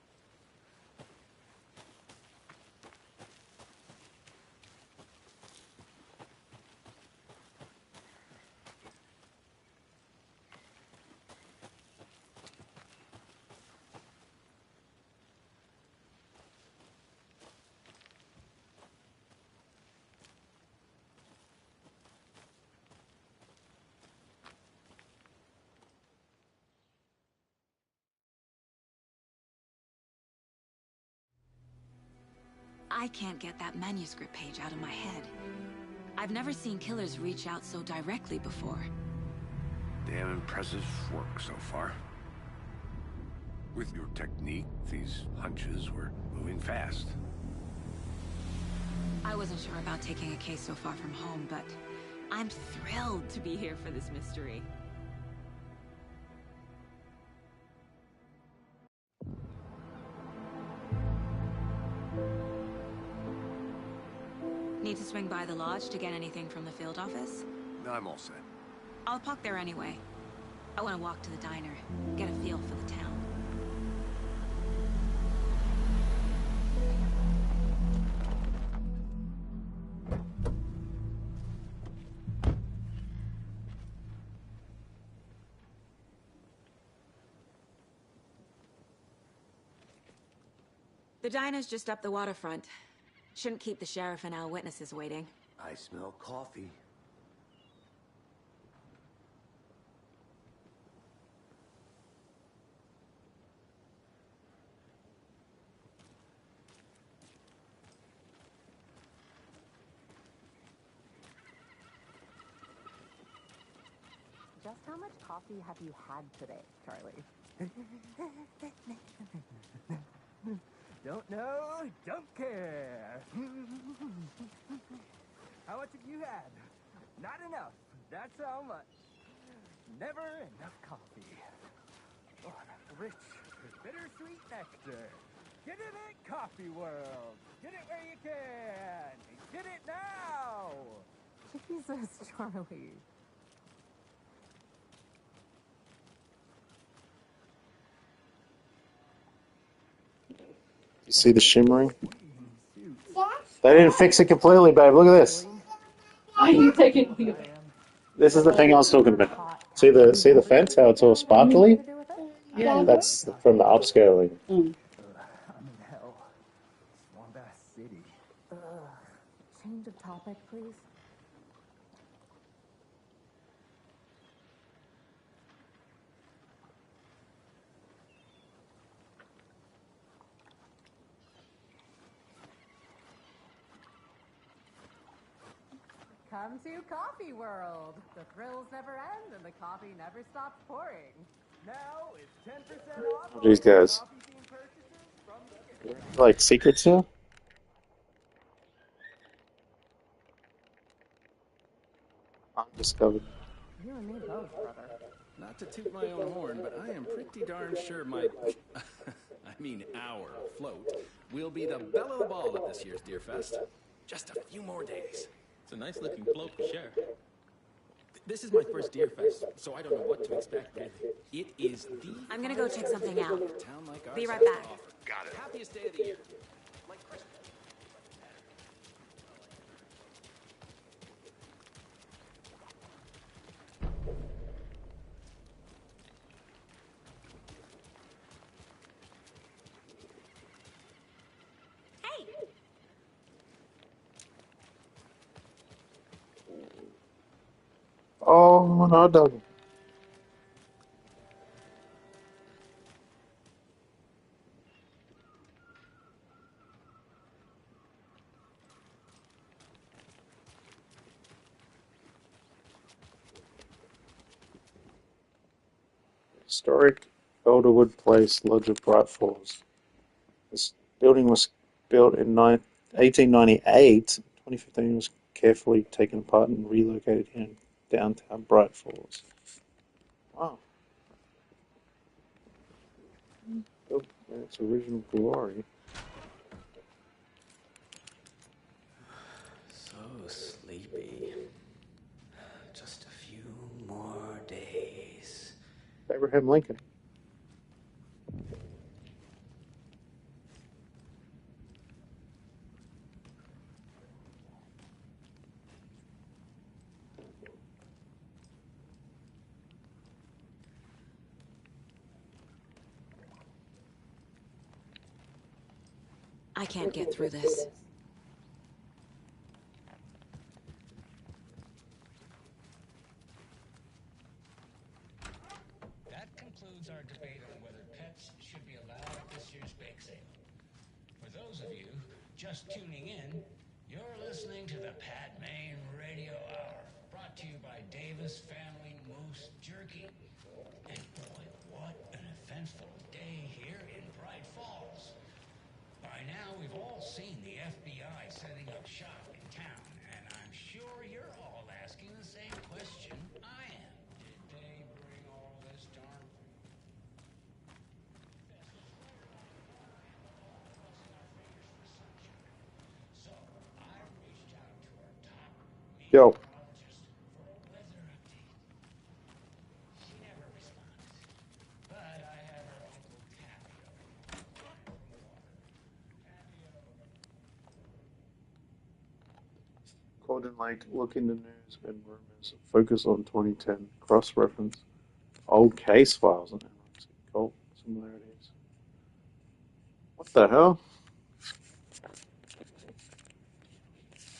I can't get that manuscript page out of my head. I've never seen killers reach out so directly before. Damn impressive work so far. With your technique, these hunches were moving fast. I wasn't sure about taking a case so far from home, but I'm thrilled to be here for this mystery. Need to swing by the lodge to get anything from the field office? No, I'm all set. I'll park there anyway. I want to walk to the diner, get a feel for the town. The diner's just up the waterfront. Shouldn't keep the sheriff and our witnesses waiting. I smell coffee. Just how much coffee have you had today, Charlie? Don't know, don't care. How much have you had? Not enough. That's how much. Never enough coffee. Oh, rich, bittersweet nectar. Get it at Coffee World. Get it where you can. Get it now. Jesus, Charlie. You see the shimmering? They didn't fix it completely, babe. Look at this. Why are you taking me? This is the thing I was talking about. See the fence? How it's all sparkly? Yeah. That's from the upscaling. I'm in hell. Swamp-ass city. Change of topic, please. Come to Coffee World. The thrills never end and the coffee never stops pouring. Now it's 10% off. These guys. Coffee-themed purchases from the gift. Like secrets here? Undiscovered. You and me both, brother. Not to toot my own horn, but I am pretty darn sure my, I mean our float, will be the belle of the ball at this year's Deer Fest. Just a few more days. It's a nice looking float for sure. This is my first Deer Fest, so I don't know what to expect, really. It is the... I'm gonna go check something out. Town like ours Be right has to back. offer. Got it. Happiest day of the year. Like Christmas. Oh, no, dog. Historic Elderwood Place, Lodge of Bright Falls. This building was built in 1898. 2015 was carefully taken apart and relocated here in downtown Bright Falls. Wow. Built in its original glory. So sleepy. Just a few more days. Abraham Lincoln. I can't get through this. That concludes our debate on whether pets should be allowed at this year's bake sale. For those of you just tuning in, you're listening to the Pat Main Radio Hour, brought to you by Davis Family Moose Jerky. And boy, what an eventful day here in Bright Falls. By now, we've all seen the FBI setting up shop in town, and I'm sure you're all asking the same question I am. Did they bring all this darn... So, I reached out to our top Yo. meteorologist for a weather update. She never responded, but I have her Uncle Tapio on the line from water. Tapio. Golden Lake, look into news and rumors. Focus on 2010. Cross-reference old case files and cult similarities. What the hell?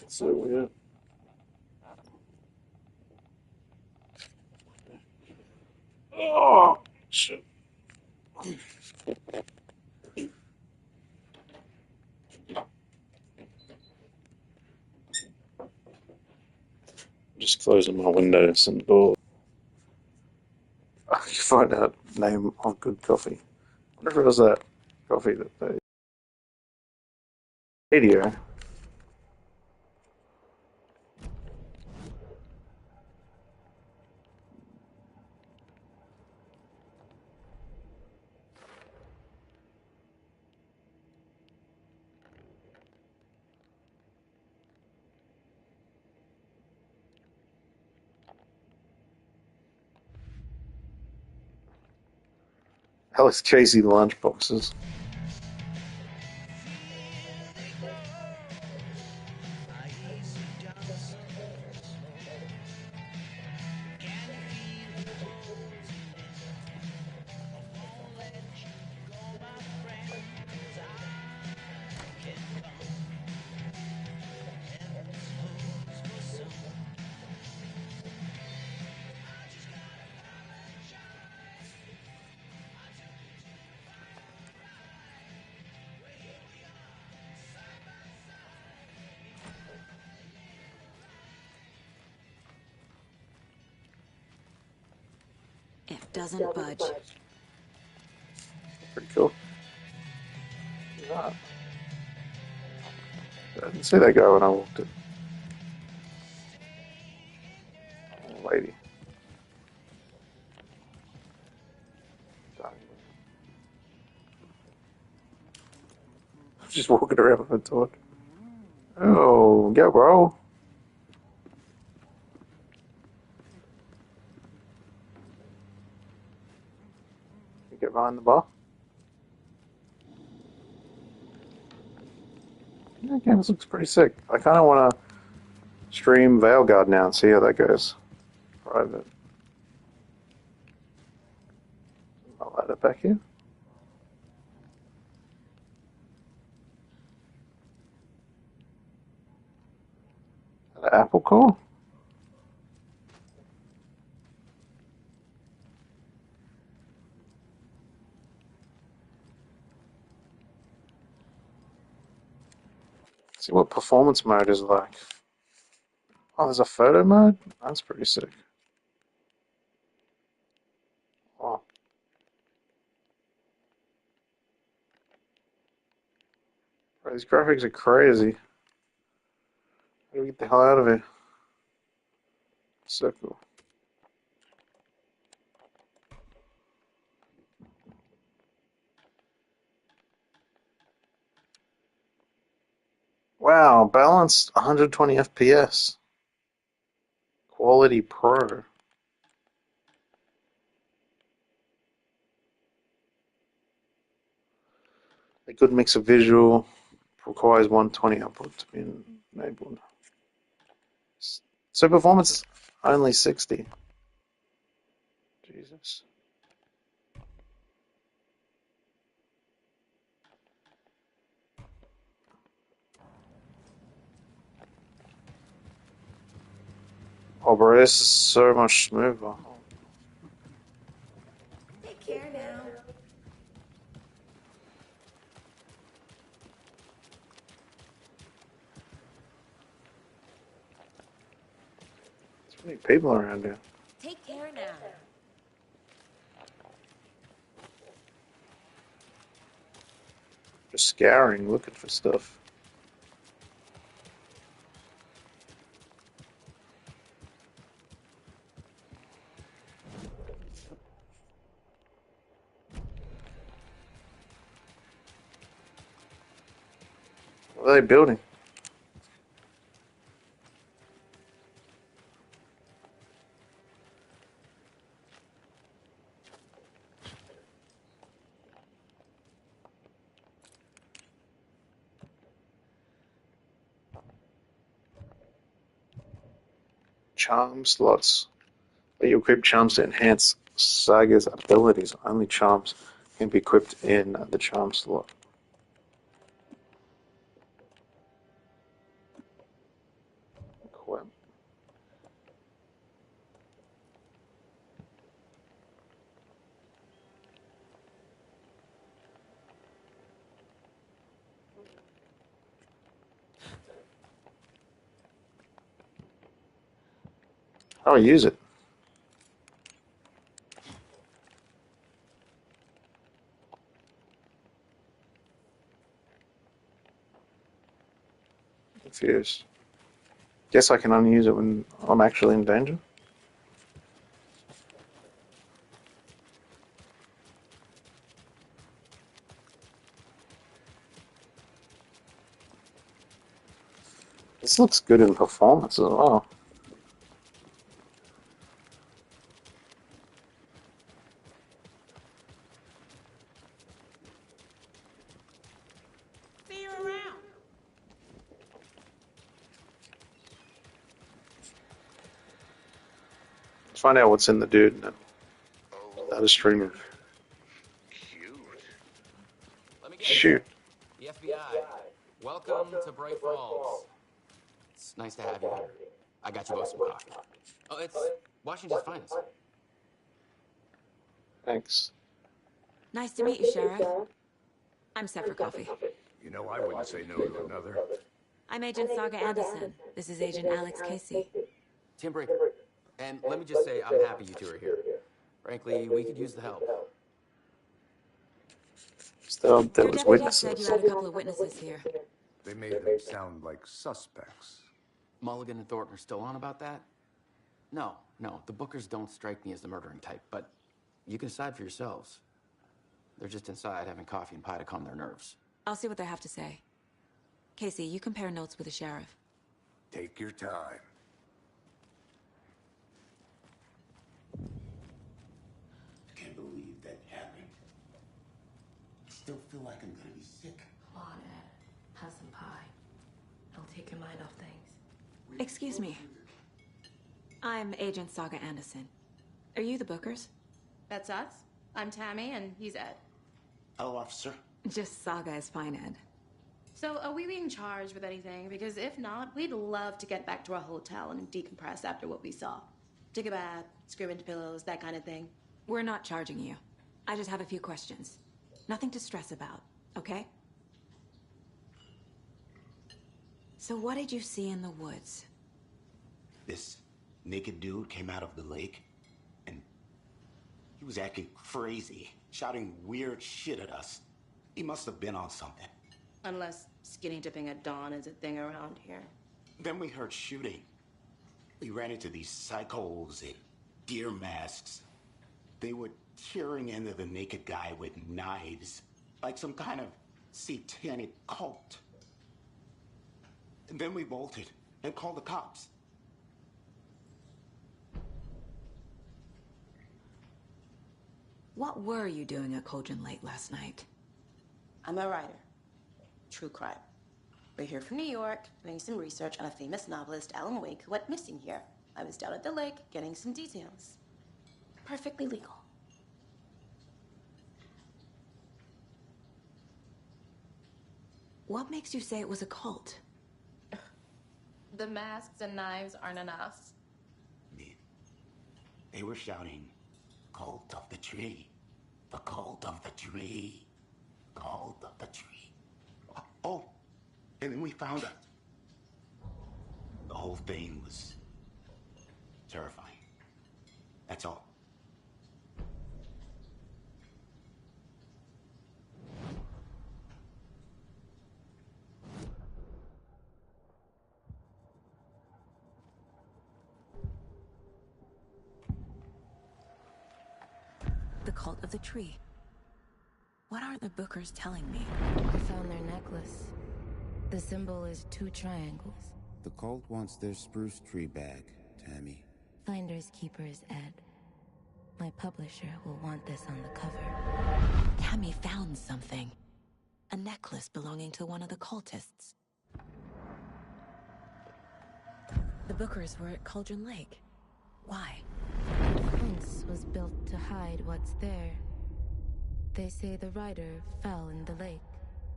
That's so weird. Oh, shit. Just closing my windows and door. I can find out name on good coffee. I wonder if it was that coffee that they radio. Alex Casey lunchboxes. It doesn't budge. Pretty cool. Yeah. I didn't see that guy when I walked in. Lady. I'm just walking around with a torch. Oh, go, bro. You get behind the bar. Yeah, okay, this looks pretty sick. I kind of want to stream Veilguard now and see how that goes. Private. I'll add it back here. An Apple core? See what performance mode is like. Oh, there's a photo mode? That's pretty sick. Oh, Bro, these graphics are crazy. How do we get the hell out of here? So cool. Wow, balanced 120 FPS. Quality Pro. A good mix of visual requires 120 output to be enabled. So performance is only 60. Jesus. Oh, bro, this is so much smoother. Take care now. There's many people around here. Take care now. Just scouring, looking for stuff. What are they building? Charm slots. You equip charms to enhance Saga's abilities. Only charms can be equipped in the charm slot. Equip. How do I use it? Confused. Guess I can only use it when I'm actually in danger. This looks good in performance as well. See you around. Let's find out what's in the dude and then start a streamer. Let me guess. Shoot. The FBI. Welcome to Bright Falls. It's nice to have you here. I got you both some coffee. Oh, it's Washington's finest. Thanks. Nice to meet you, Sheriff. I'm set for coffee. You know, I wouldn't say no to another. I'm Agent Saga Anderson. This is Agent Alex Casey. Tim Breaker. And let me just say, I'm happy you two are here. Frankly, we could use the help. Still, there Your was deputy said witnesses. you had a couple of witnesses here. They made them sound like suspects. Mulligan and Thornton are still on about that? No, the Bookers don't strike me as the murdering type, but you can decide for yourselves. They're just inside having coffee and pie to calm their nerves. I'll see what they have to say. Casey, you compare notes with the sheriff. Take your time. Can't believe that happened. I still feel like I'm gonna be sick. Come on, Ed. Have some pie. It'll take your mind off things. Excuse me. I'm Agent Saga Anderson. Are you the Bookers? That's us. I'm Tammy, and he's Ed. Hello, officer. Just Saga is fine, Ed. So, are we being charged with anything? Because if not, we'd love to get back to our hotel and decompress after what we saw. Take a bath, scream into pillows, that kind of thing. We're not charging you. I just have a few questions. Nothing to stress about, okay? So what did you see in the woods? This naked dude came out of the lake, and he was acting crazy, shouting weird shit at us. He must have been on something. Unless Skinny dipping at dawn is a thing around here. Then we heard shooting. We ran into these psychos in deer masks. They were tearing into the naked guy with knives, like some kind of satanic cult. And then we bolted and called the cops. What were you doing at Cauldron Lake last night? I'm a writer. True crime. We're here from New York, doing some research on a famous novelist, Allan Wake, who went missing here. I was down at the lake, getting some details. Perfectly legal. What makes you say it was a cult? The masks and knives aren't enough. They were shouting, "Cult of the tree. The cult of the tree. Cult of the tree." Oh, and then we found it. The whole thing was terrifying. That's all. The cult of the tree. What aren't the Bookers telling me? I found their necklace. The symbol is 2 triangles. The cult wants their spruce tree back, Tammy. Finders keepers, Ed. My publisher will want this on the cover. Tammy found something. A necklace belonging to one of the cultists. The Bookers were at Cauldron Lake. Why? The fence was built to hide what's there. They say the rider fell in the lake.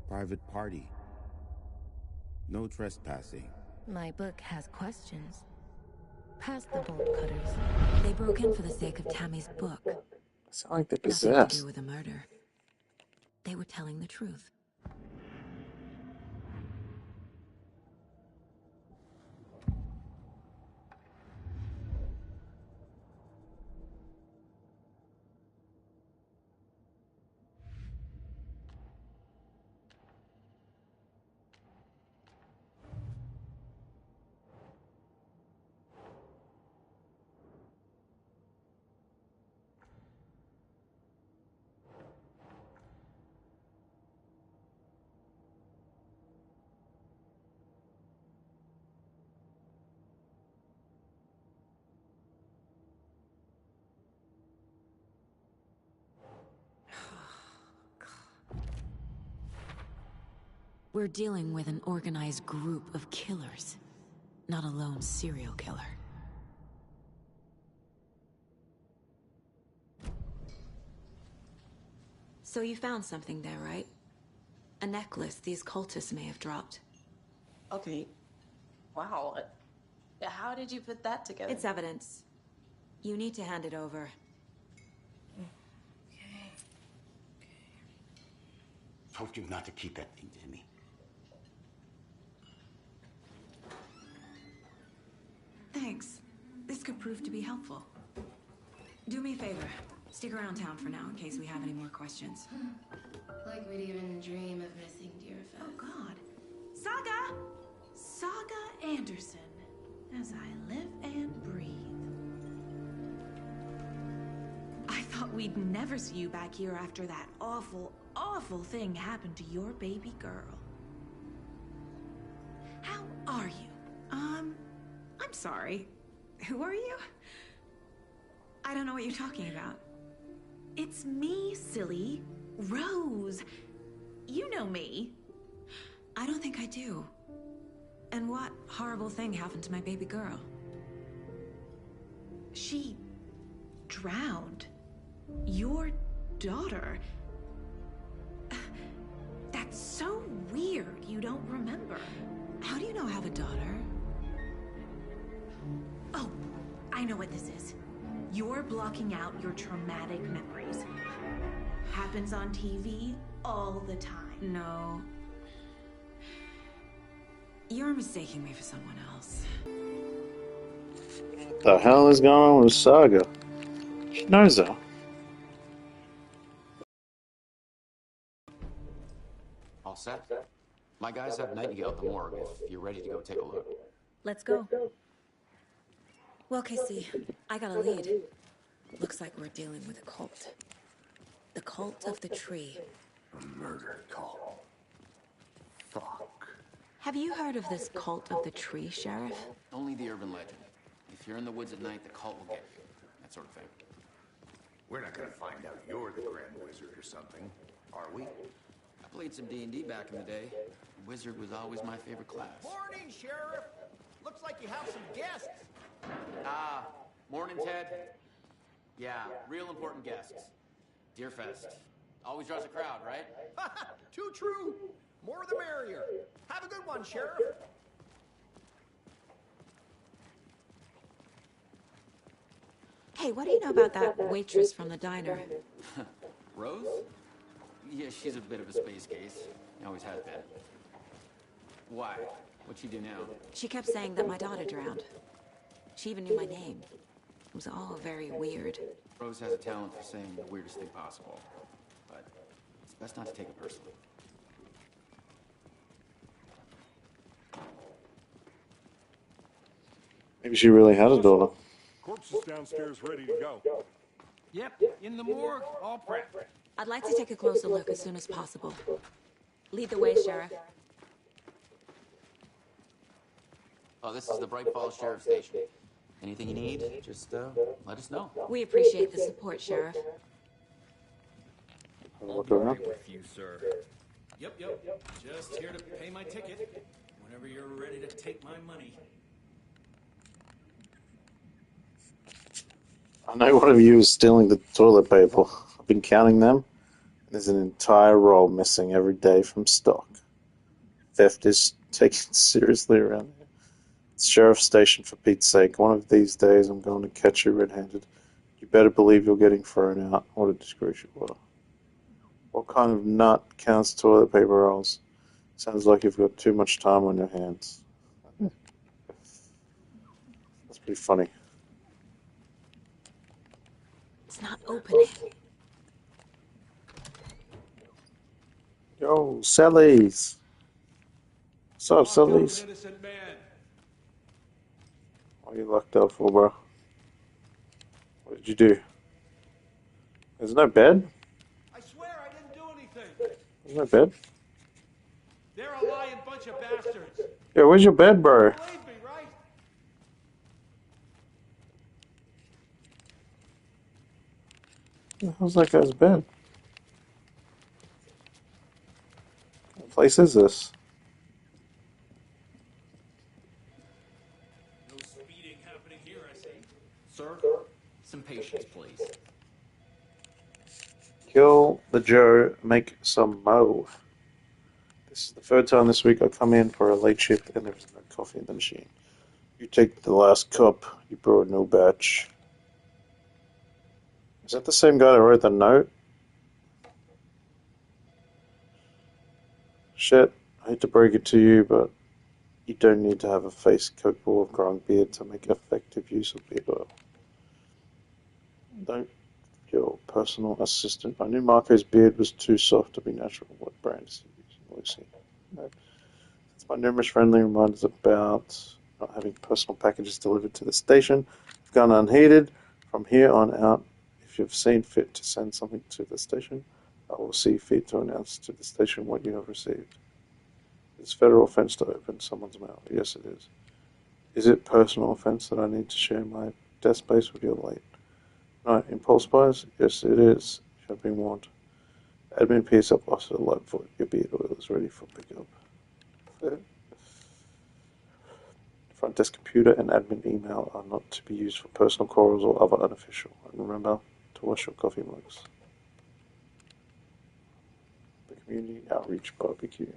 Private party. No trespassing. My book has questions. Past the bolt cutters. They broke in for the sake of Tammy's book. Sound like they're Nothing to possessed. do with a murder. They were telling the truth. We're dealing with an organized group of killers, not a lone serial killer. So you found something there, right? A necklace these cultists may have dropped. Okay. Wow. How did you put that together? It's evidence. You need to hand it over. Told you not to keep that thing to me. Thanks. This could prove to be helpful. Do me a favor. Stick around town for now in case we have any more questions. Like we'd even dream of missing Deerfest. Oh, God. Saga! Saga Anderson. As I live and breathe. I thought we'd never see you back here after that awful, awful thing happened to your baby girl. How are you? I'm sorry. Who are you? I don't know what you're talking about. It's me, silly. Rose. You know me. I don't think I do. And what horrible thing happened to my baby girl? She drowned. Your daughter. That's so weird you don't remember. How do you know I have a daughter? Oh, I know what this is. You're blocking out your traumatic memories. Happens on TV all the time. No. You're mistaking me for someone else. What the hell is going on with Saga? She knows her. All set? My guys have Nightingale at the morgue if you're ready to go take a look. Let's go. Well, Casey, I got a lead. Looks like we're dealing with a cult. The cult of the tree. A murder cult. Fuck. Have you heard of this cult of the tree, Sheriff? Only the urban legend. If you're in the woods at night, the cult will get you. That sort of thing. We're not gonna find out you're the Grand Wizard or something, are we? I played some D&D back in the day. Wizard was always my favorite class. Morning, Sheriff. Looks like you have some guests. Morning, Ted. Yeah, real important guests. Deerfest. Always draws a crowd, right? Too true. More the merrier. Have a good one, Sheriff. Hey, what do you know about that waitress from the diner? Rose? Yeah, she's a bit of a space case. Always has been. Why? What'd she do now? She kept saying that my daughter drowned. She even knew my name. It was all very weird. Rose has a talent for saying the weirdest thing possible. But it's best not to take it personally. Maybe she really had a daughter. Corpse is downstairs ready to go. Yep, in the morgue, all prepped. I'd like to take a closer look as soon as possible. Lead the way, Sheriff. Oh, this is the Bright Falls Sheriff Station. Anything you need, just let us know. We appreciate the support, Sheriff. I'll be right with you, sir. Yep. Just here to pay my ticket. Whenever you're ready to take my money. I know one of you is stealing the toilet paper. I've been counting them. There's an entire roll missing every day from stock. Theft is taken seriously around here. It's Sheriff's Station, for Pete's sake. One of these days I'm going to catch you red-handed. You better believe you're getting thrown out. What a disgrace you are. What kind of nut counts toilet paper rolls? Sounds like you've got too much time on your hands. That's pretty funny. It's not opening. Yo, Sally's. What's up, Sally's? What are you locked up for, bro? What did you do? There's no bed? I swear I didn't do anything. There's no bed? They're a lying bunch of bastards. Yeah, where's your bed, bro? Believe me, right? How's that guy's bed? What place is this? No speeding happening here, I see. Sir, some patience, please. Kill the Joe, make some mo. This is the third time this week I come in for a late shift and there's no coffee in the machine. You take the last cup, you brought no batch. Is that the same guy that wrote the note? Shit, I hate to break it to you, but you don't need to have a face capable of growing beard to make effective use of beard oil. Don't your personal assistant. I knew Marco's beard was too soft to be natural. What brand is he using? Lucy. No. It's my numerous friendly reminders about not having personal packages delivered to the station. I've gone unheeded. From here on out, if you've seen fit to send something to the station, I will see fit to announce to the station what you have received. It's federal offense to open someone's mail. Yes, it is. Is it personal offense that I need to share my desk space with your late? No, impulse buys? Yes, it is. You have been warned. Admin PS up officer Lightfoot. Your beard oil is ready for pickup. Front desk computer and admin email are not to be used for personal calls or other unofficial. And remember to wash your coffee mugs. The community outreach barbecue.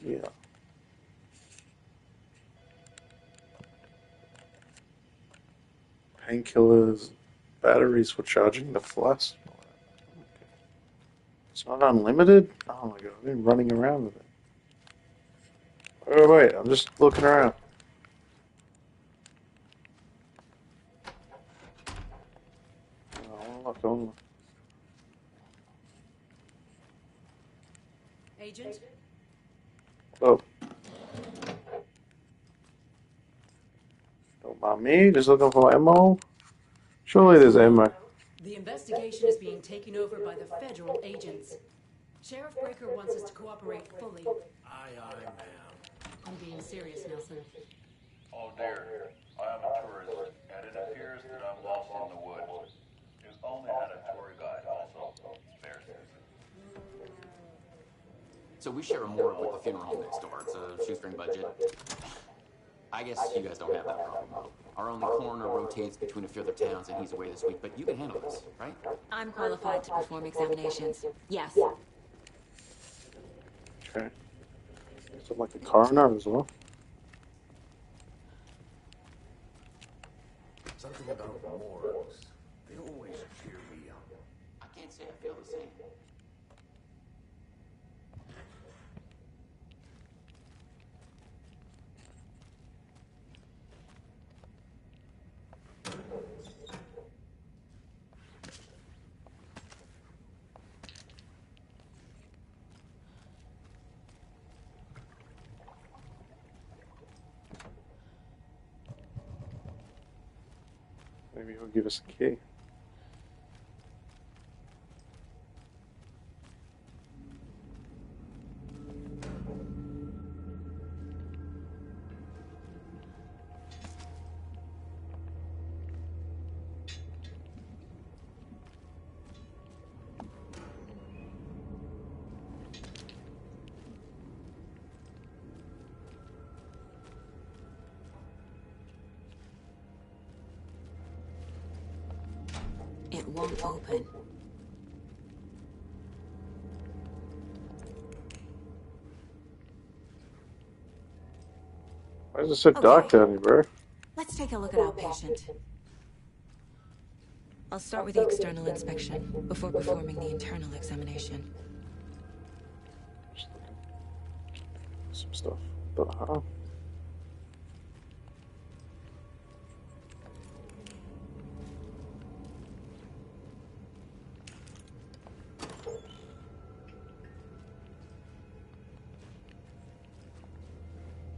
Yeah. Painkillers, batteries for charging the flash. It's not unlimited? Oh my god, I've been running around with it. Wait, I'm just looking around. Oh, fuck only. Agent? Oh. Don't mind me, just looking for ammo. Surely there's ammo. The investigation is being taken over by the federal agents. Sheriff Breaker wants us to cooperate fully. Aye, ma'am. I'm being serious, Nelson. Oh dear, I am a tourist, and it appears that I'm lost in the woods. You only had a tour guide also. Spare citizen. So we share a morgue with the funeral home next door. It's a shoestring budget. I guess you guys don't have that problem. Our only coroner rotates between a few other towns, and he's away this week. But you can handle this, right? I'm qualified to perform examinations. Yes. Okay. So like a coroner as well. Something about morgues. They always cheer me up. I can't say I feel the same. Maybe he'll give us a key. It won't open. Why is it so dark down here, bro? Let's take a look at our patient. I'll start with the external inspection before performing the internal examination. Some stuff. But how?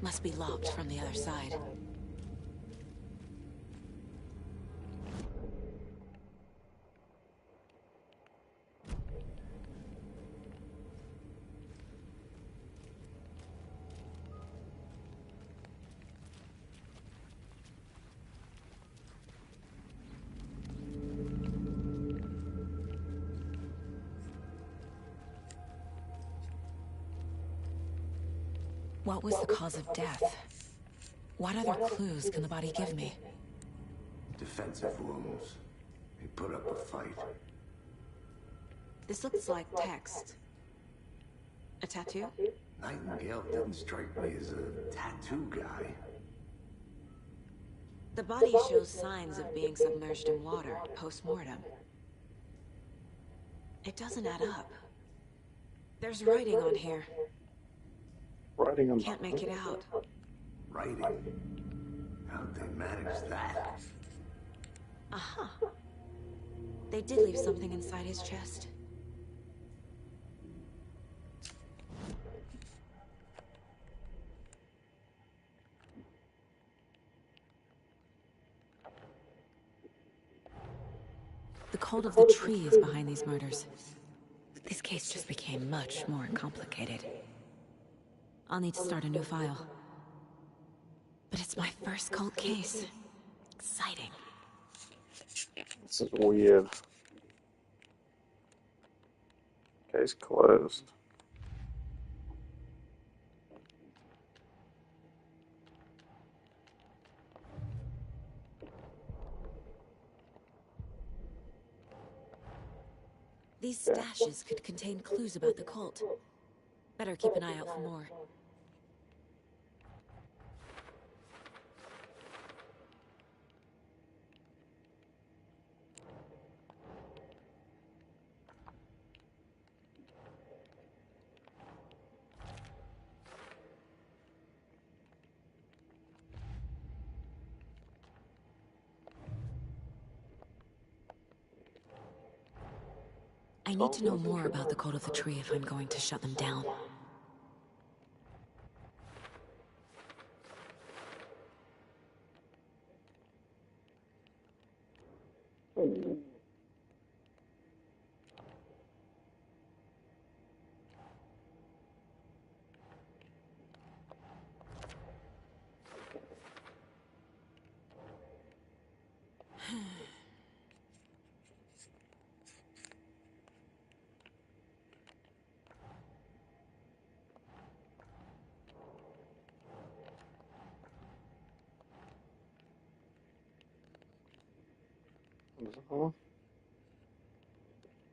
Must be locked from the other side. What was the cause of death? What other clues can the body give me? Defensive wounds. He put up a fight. This looks like text. A tattoo? Nightingale didn't strike me as a tattoo guy. The body shows signs of being submerged in water post-mortem. It doesn't add up. There's writing on here. Writing on. Can't make it out. Writing? How'd they manage that? Aha. They did leave something inside his chest. The cult of the tree is behind these murders. This case just became much more complicated. I'll need to start a new file. But it's my first cult case. Exciting. This is weird. Case closed. These stashes could contain clues about the cult. Better keep an eye out for more. I need to know more about the code of the tree if I'm going to shut them down.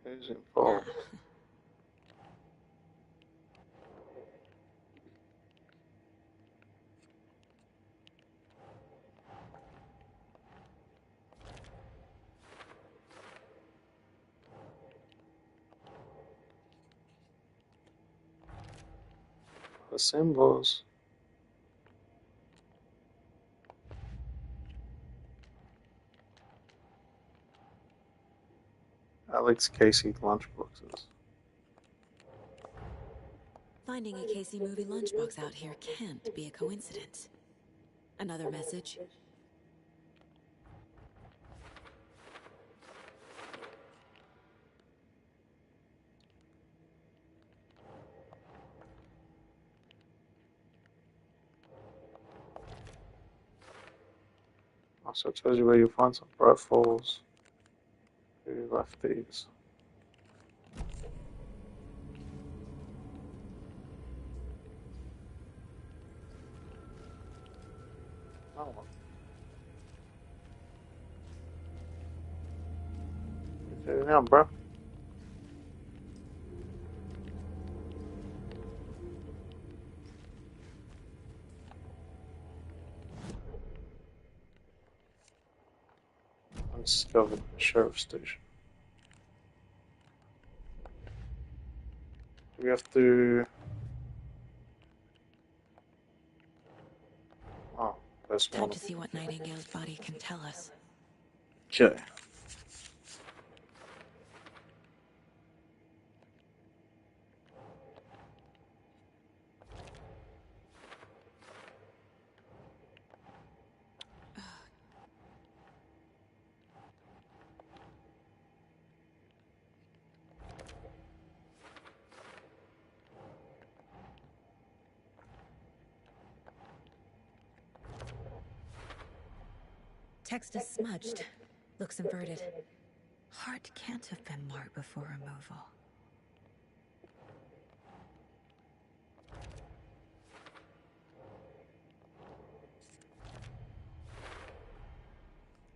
Who's involved? The symbols. Alex Casey lunchboxes. Finding a Casey movie lunchbox out here can't be a coincidence. Another message? Also tells you where you find some bright falls. Who left these? Oh. What's it now, bro? Undiscovered sheriff station. We have to. Oh, that's Time one. to see what Nightingale's body can tell us. Okay. Text is smudged. Looks inverted. Heart can't have been marked before removal.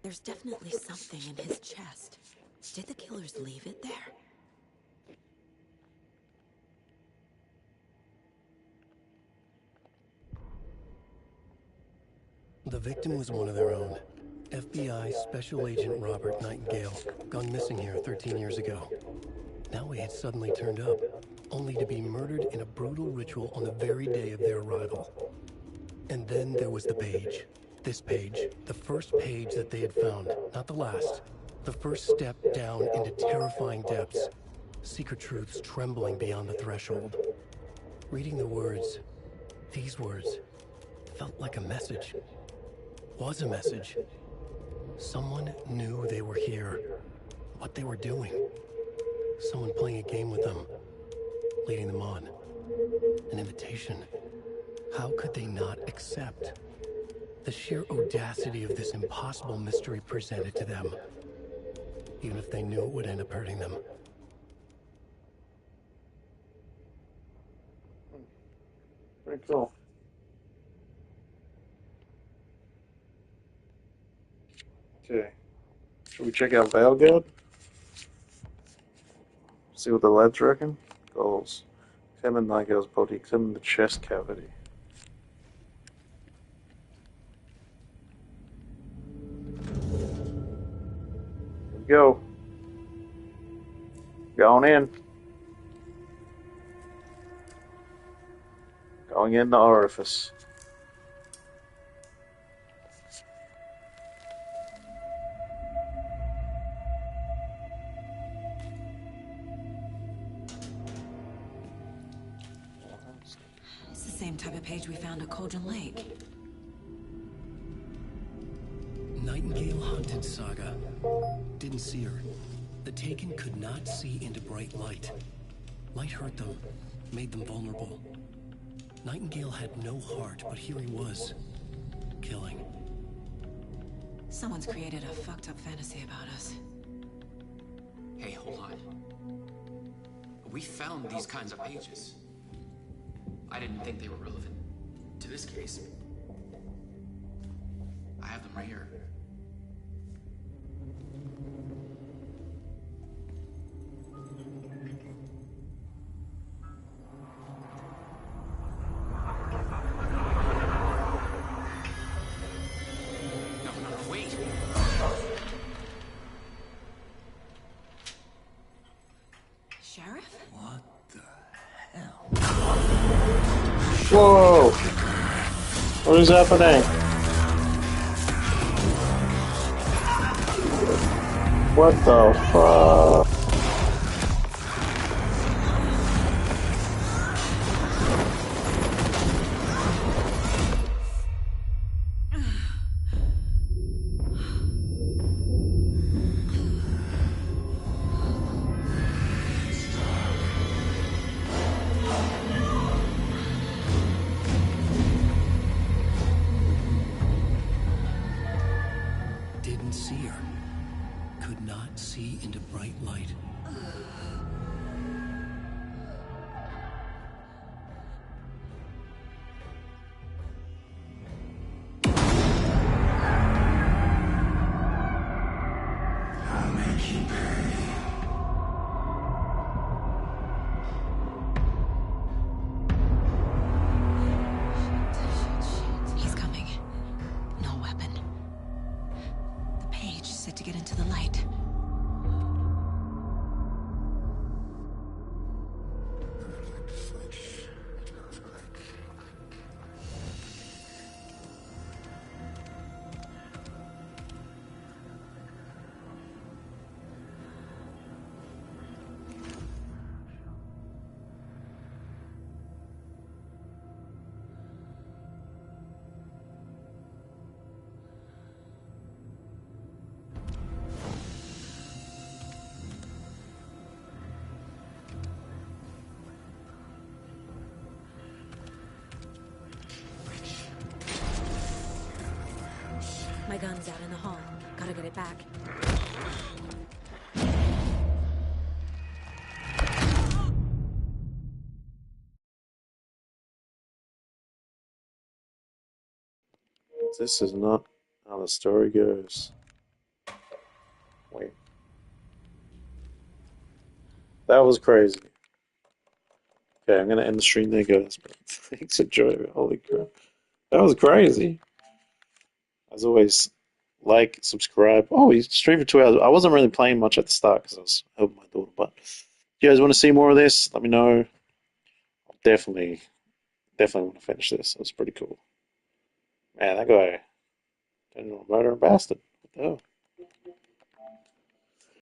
There's definitely something in his chest. Did the killers leave it there? The victim was one of their own. FBI Special Agent Robert Nightingale, gone missing here 13 years ago. Now he had suddenly turned up, only to be murdered in a brutal ritual on the very day of their arrival. And then there was the page. This page, the first page that they had found, not the last. The first step down into terrifying depths. Secret truths trembling beyond the threshold. Reading the words, these words, felt like a message. Was a message. Someone knew they were here, what they were doing. Someone playing a game with them, leading them on. An invitation. How could they not accept? The sheer audacity of this impossible mystery presented to them, even if they knew it would end up hurting them. Very cool. Okay. Should we check out Valgard? See what the lads reckon? Goals. Examine Nightingale's body. Examine the chest cavity. Here we go. Going in. Going in the orifice. same type of page we found at Cauldron Lake. Nightingale hunted Saga. Didn't see her. The Taken could not see into bright light. Light hurt them, made them vulnerable. Nightingale had no heart, but here he was, killing. Someone's created a fucked up fantasy about us. Hey, hold on. We found these kinds of pages. I didn't think they were relevant to this case. I have them right here. No, wait. Sheriff? What the hell? Whoa! What is happening? What the fuck? Didn't see her. Could not see into bright light. I'll make you pay. He's coming. No weapon. The page said to get into the light. My gun's out in the hall. Gotta get it back. This is not how the story goes. Wait. That was crazy. Okay, I'm gonna end the stream there, guys. But thanks, enjoy it. Holy crap. That was crazy. As always, like, subscribe. Oh, he streamed for 2 hours. I wasn't really playing much at the start because I was helping my daughter. But if you guys want to see more of this, let me know. I'll definitely want to finish this. It was pretty cool. Man, that guy turned into a murdering bastard. What the hell?